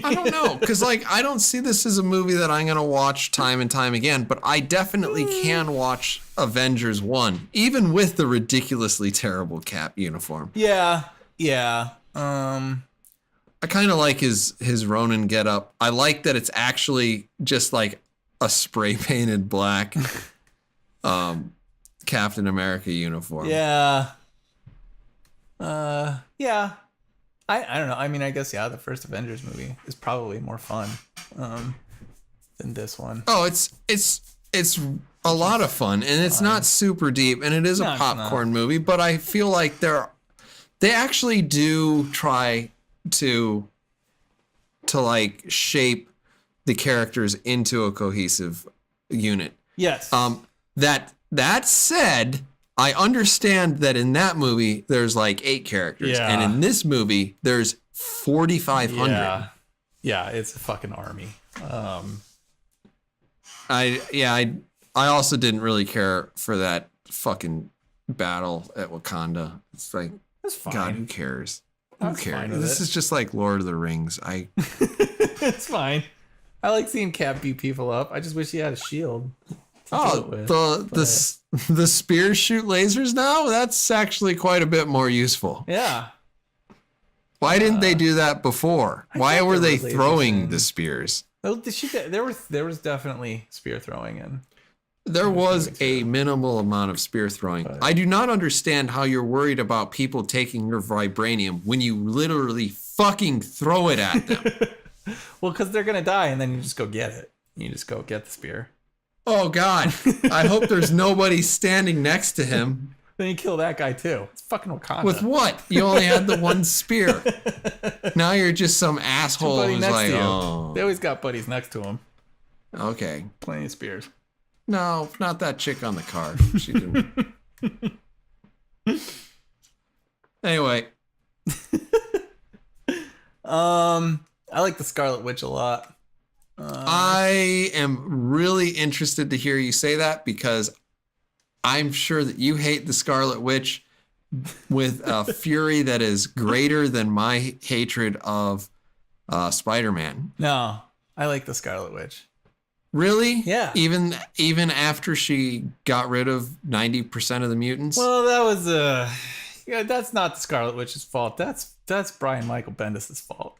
I don't know, because like I don't see this as a movie that I'm gonna watch time and time again. But I definitely can watch Avengers 1, even with the ridiculously terrible Cap uniform. Yeah. I kind of like his Ronin getup. I like that it's actually just like a spray painted black Captain America uniform. Yeah. Yeah. I don't know. I mean, I guess the first Avengers movie is probably more fun than this one. Oh, it's a lot of fun, and it's not super deep, and it is a popcorn movie. But I feel like they actually do try to like shape the characters into a cohesive unit. Yes. That said, I understand that in that movie there's like 8 characters, and in this movie there's 4,500. Yeah, it's a fucking army. I also didn't really care for that fucking battle at Wakanda. It's like, that's fine. God, who cares? Who cares? This is just like Lord of the Rings. It's fine. I like seeing Cap beat people up. I just wish he had a shield. The spears shoot lasers now? That's actually quite a bit more useful. Yeah. Why didn't they do that before? Why were they throwing the spears? There was definitely spear throwing in. There was a minimal amount of spear throwing. I do not understand how you're worried about people taking your vibranium when you literally fucking throw it at them. Well, because they're gonna die, and then you just go get it. You just go get the spear. Oh God! I hope there's nobody standing next to him. Then you kill that guy too. It's fucking Wakanda. With what? You only had the one spear. Now you're just some asshole who's like, oh. They always got buddies next to him. Okay. Plenty of spears. No, not that chick on the car. She didn't. Anyway. I like the Scarlet Witch a lot. I am really interested to hear you say that, because I'm sure that you hate the Scarlet Witch with a fury that is greater than my hatred of Spider-Man. No, I like the Scarlet Witch. Really? Yeah. Even after she got rid of 90% of the mutants? Well, that was that's not the Scarlet Witch's fault. That's Brian Michael Bendis' fault.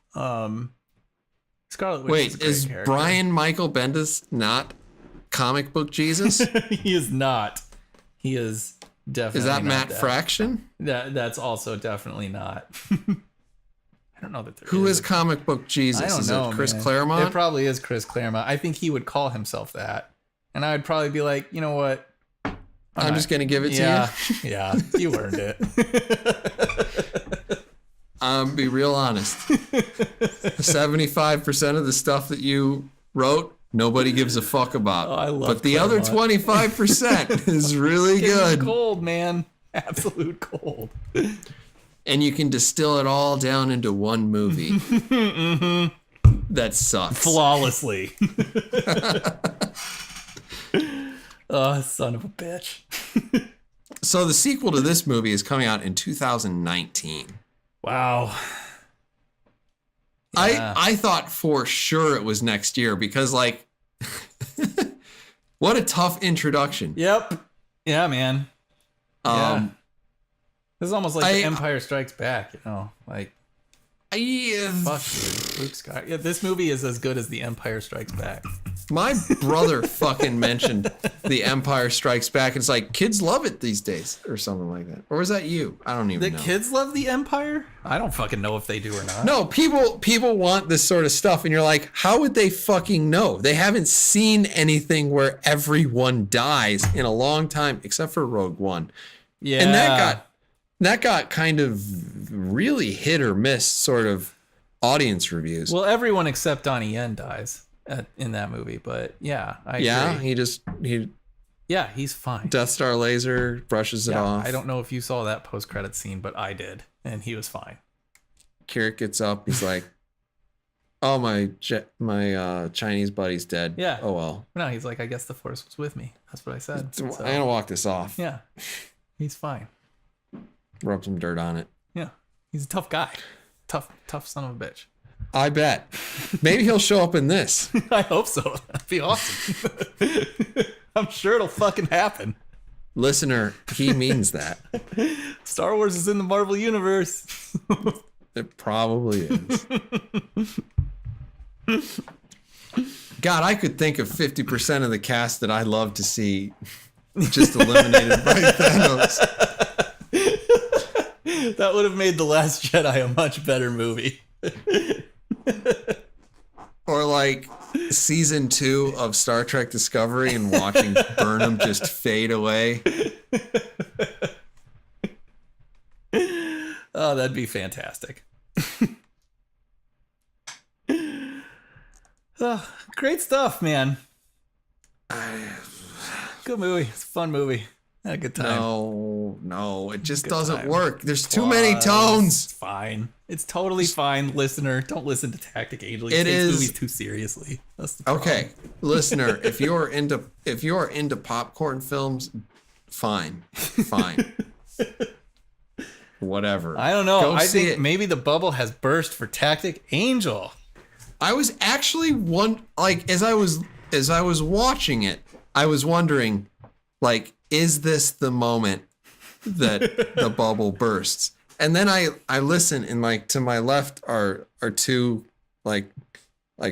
Scarlet Witch is character. Brian Michael Bendis not comic book Jesus? He is not. He is definitely. Is that not Matt Fraction? That's also definitely not. I don't know that there Who is comic book Jesus? I don't is know, it Chris man. Claremont? It probably is Chris Claremont. I think he would call himself that, and I would probably be like, you know what? I'm just gonna give it to you. Yeah, you earned it. Be real honest. 75% of the stuff that you wrote, nobody gives a fuck about. Oh, I love but the other 25% is really good. Gold, man. Absolute gold. And you can distill it all down into one movie. That sucks. Flawlessly. Oh, son of a bitch. So the sequel to this movie is coming out in 2019. Wow. Yeah. I thought for sure it was next year, because like what a tough introduction. Yep. Yeah, man. Yeah. This is almost like The Empire Strikes Back, you know, like fuck, dude. Luke Skywalker. Yeah, this movie is as good as The Empire Strikes Back. My brother fucking mentioned The Empire Strikes Back. It's like, kids love it these days, or something like that. Or was that you? I don't even know. The kids love The Empire? I don't fucking know if they do or not. No, people want this sort of stuff, and you're like, how would they fucking know? They haven't seen anything where everyone dies in a long time, except for Rogue One. Yeah. And that got kind of really hit or miss sort of audience reviews. Well, everyone except Donnie Yen dies in that movie, but yeah, I agree. He's fine. Death Star laser brushes it off. I don't know if you saw that post-credit scene, but I did, and he was fine. Kirik gets up. He's like, "Oh, my Chinese buddy's dead." Yeah. Oh well. No, he's like, "I guess the Force was with me." That's what I said. I'm gonna walk this off. Yeah, he's fine. Rub some dirt on it. Yeah, he's a tough guy. Tough son of a bitch. I bet. Maybe he'll show up in this. I hope so. That'd be awesome. I'm sure it'll fucking happen. Listener, he means that. Star Wars is in the Marvel Universe. It probably is. God, I could think of 50% of the cast that I'd love to see just eliminated by Thanos. That would have made The Last Jedi a much better movie. Or like season 2 of Star Trek Discovery and watching Burnham just fade away. Oh, that'd be fantastic. Oh, great stuff, man. Good movie. It's a fun movie. Had a good time. No, it just Good doesn't time. work. There's too many tones. It's fine. It's totally fine, listener. Don't listen to Tactic Angel. He It takes is- movies too seriously. That's the problem. Okay, listener, if you're into popcorn films, fine. Whatever. I don't know. Go I see think it. maybe the bubble has burst for Tactic Angel. I was actually as I was watching it, I was wondering, like, is this the moment that the bubble bursts? And then I listen, and like to my left are two like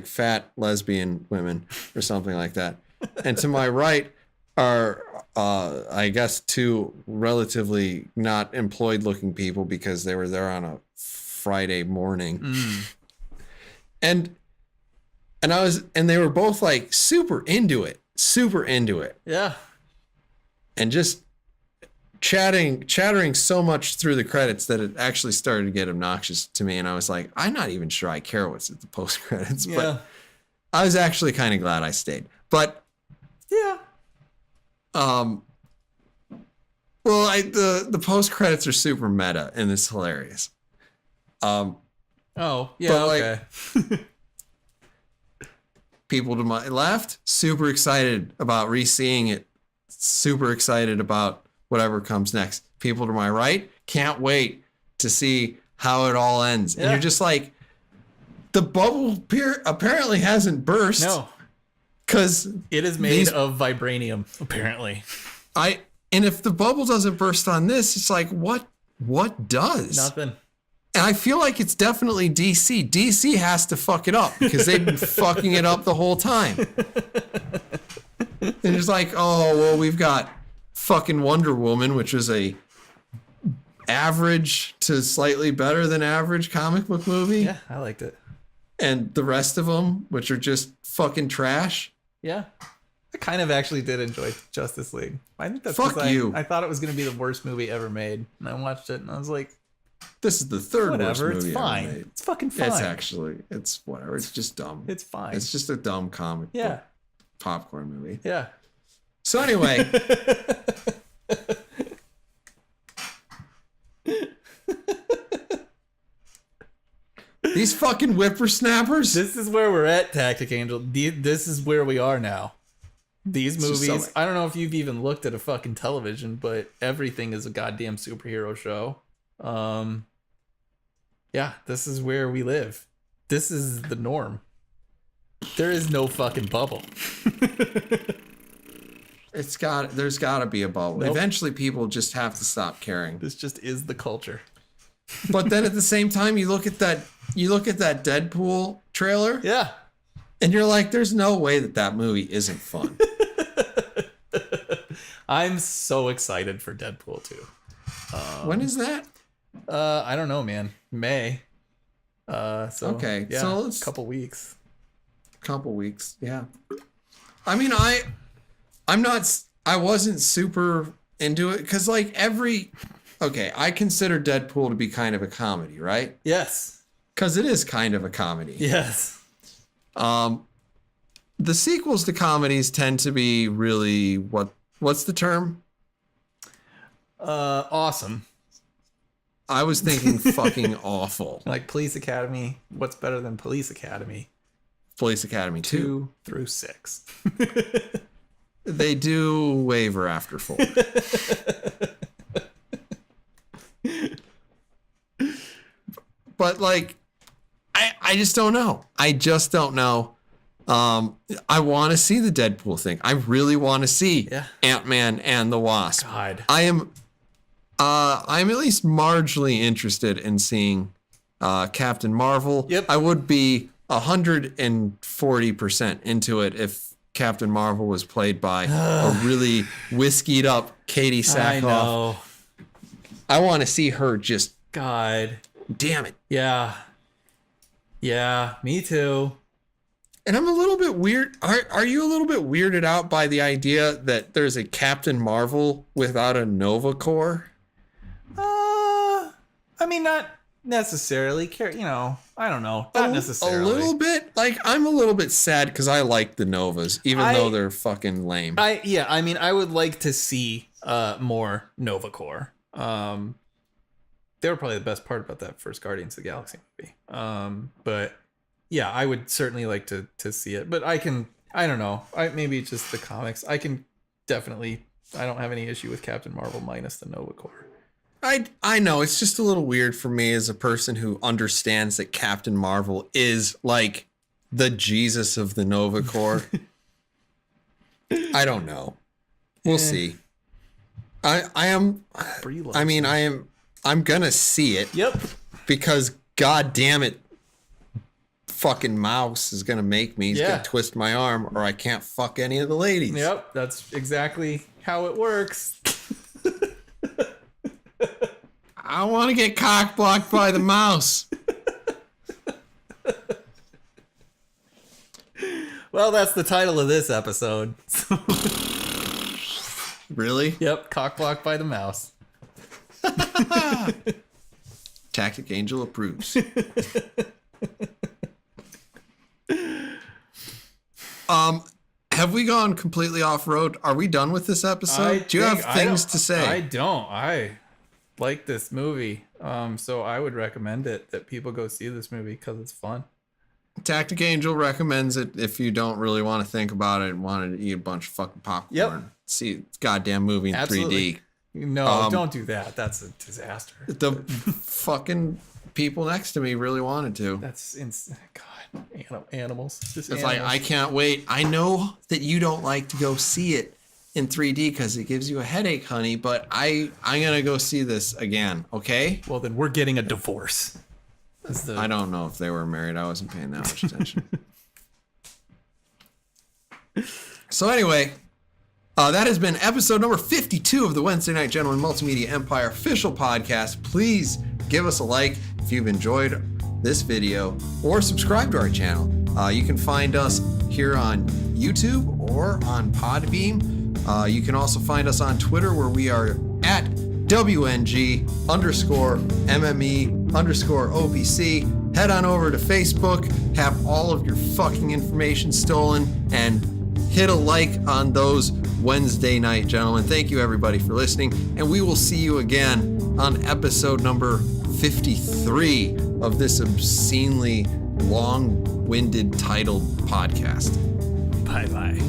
fat lesbian women or something like that, and to my right are I guess two relatively not employed looking people because they were there on a Friday morning. And they were both like super into it. Yeah. And just chattering so much through the credits that it actually started to get obnoxious to me. And I was like, I'm not even sure I care what's at the post credits, Yeah. but I was actually kind of glad I stayed. But Yeah. the post credits are super meta and it's hilarious. Oh, yeah. But, like, Okay. People to my left, super excited about re-seeing it, super excited about whatever comes next. People to my right, can't wait to see how it all ends. And Yeah. you're just like, the bubble apparently hasn't burst. No. Because It is made of vibranium, apparently. and if the bubble doesn't burst on this, it's like, what does? Nothing. And I feel like it's definitely DC. DC has to fuck it up because they've been fucking it up the whole time. And it's like, oh, well, we've got fucking Wonder Woman, which was a average to slightly better than average comic book movie. Yeah, I liked it. And the rest of them, which are just fucking trash. Yeah. I kind of actually did enjoy Justice League. I think that's Fuck 'cause you. I thought it was going to be the worst movie ever made. And I watched it and I was like, This is the third whatever, worst it's movie fine. ever made. It's fucking fine. It's whatever. It's just dumb. It's fine. It's just a dumb comic Yeah. book popcorn movie. Yeah. So anyway, these fucking whippersnappers. This is where we're at, Tactic Angel. This is where we are now. These It's just movies, so- I don't know if you've even looked at a fucking television, but everything is a goddamn superhero show. Yeah, this is where we live. This is the norm. There is no fucking bubble. There's got to be a bubble. Nope. Eventually, people just have to stop caring. This just is the culture. But then at the same time, you look at that Deadpool trailer, Yeah. and you're like, "There's no way that movie isn't fun." I'm so excited for Deadpool 2. When is that? I don't know, man. May. So Okay, yeah, so let's- a couple weeks. Couple weeks, yeah. I mean, I wasn't super into it because like I consider Deadpool to be kind of a comedy, right? Yes. Because it is kind of a comedy. Yes. The sequels to comedies tend to be really what's the term? Awesome. I was thinking fucking awful. Like Police Academy. What's better than Police Academy? Police Academy 2. 2 through 6. They do waver after 4. but like, I just don't know. I just don't know. I want to see the Deadpool thing. I really want to see Ant-Man and the Wasp. God. I'm at least marginally interested in seeing Captain Marvel. Yep. I would be 140% into it if Captain Marvel was played by a really whiskeyed up Katie Sackhoff. I know. I want to see her just. God. Damn it. Yeah. Yeah, me too. And I'm a little bit weird. Are you a little bit weirded out by the idea that there's a Captain Marvel without a Nova Corps? I mean, not necessarily. I don't know. Not necessarily. A little bit. Like, I'm a little bit sad because I like the Novas, even though they're fucking lame. I mean, I would like to see more Nova Corps. They were probably the best part about that first Guardians of the Galaxy movie. But yeah, I would certainly like to see it. But I don't know. Maybe it's just the comics. I don't have any issue with Captain Marvel minus the Nova Corps. I know, it's just a little weird for me as a person who understands that Captain Marvel is like the Jesus of the Nova Corps. I don't know. We'll see. I'm gonna see it. Yep. Because god damn it, fucking Mouse is gonna make me. He's gonna twist my arm or I can't fuck any of the ladies. Yep, that's exactly how it works. I want to get cock blocked by the Mouse. Well, that's the title of this episode. Really? Yep, cock blocked by the Mouse. Tactic Angel approves. Have we gone completely off road? Are we done with this episode? Do you have things to say? I don't. I like this movie. So I would recommend it that people go see this movie because it's fun. Tactic Angel recommends it if you don't really want to think about it and want to eat a bunch of fucking popcorn. Yep. See a goddamn movie in Absolutely. 3D. No, don't do that. That's a disaster. The fucking people next to me really wanted to. That's God, animals. Just it's animals. like, I can't wait. I know that you don't like to go see it in 3D because it gives you a headache, honey, but I'm gonna go see this again, okay? Well, then we're getting a divorce. I don't know if they were married. I wasn't paying that much attention. So anyway, that has been episode number 52 of the Wednesday Night Gentleman Multimedia Empire official podcast. Please give us a like if you've enjoyed this video or subscribe to our channel. You can find us here on YouTube or on Podbeam. You can also find us on Twitter where we are at WNG_MME_OPC. Head on over to Facebook, have all of your fucking information stolen, and hit a like on those Wednesday Night Gentlemen. Thank you everybody for listening, and we will see you again on episode number 53 of this obscenely long-winded titled podcast. Bye-bye.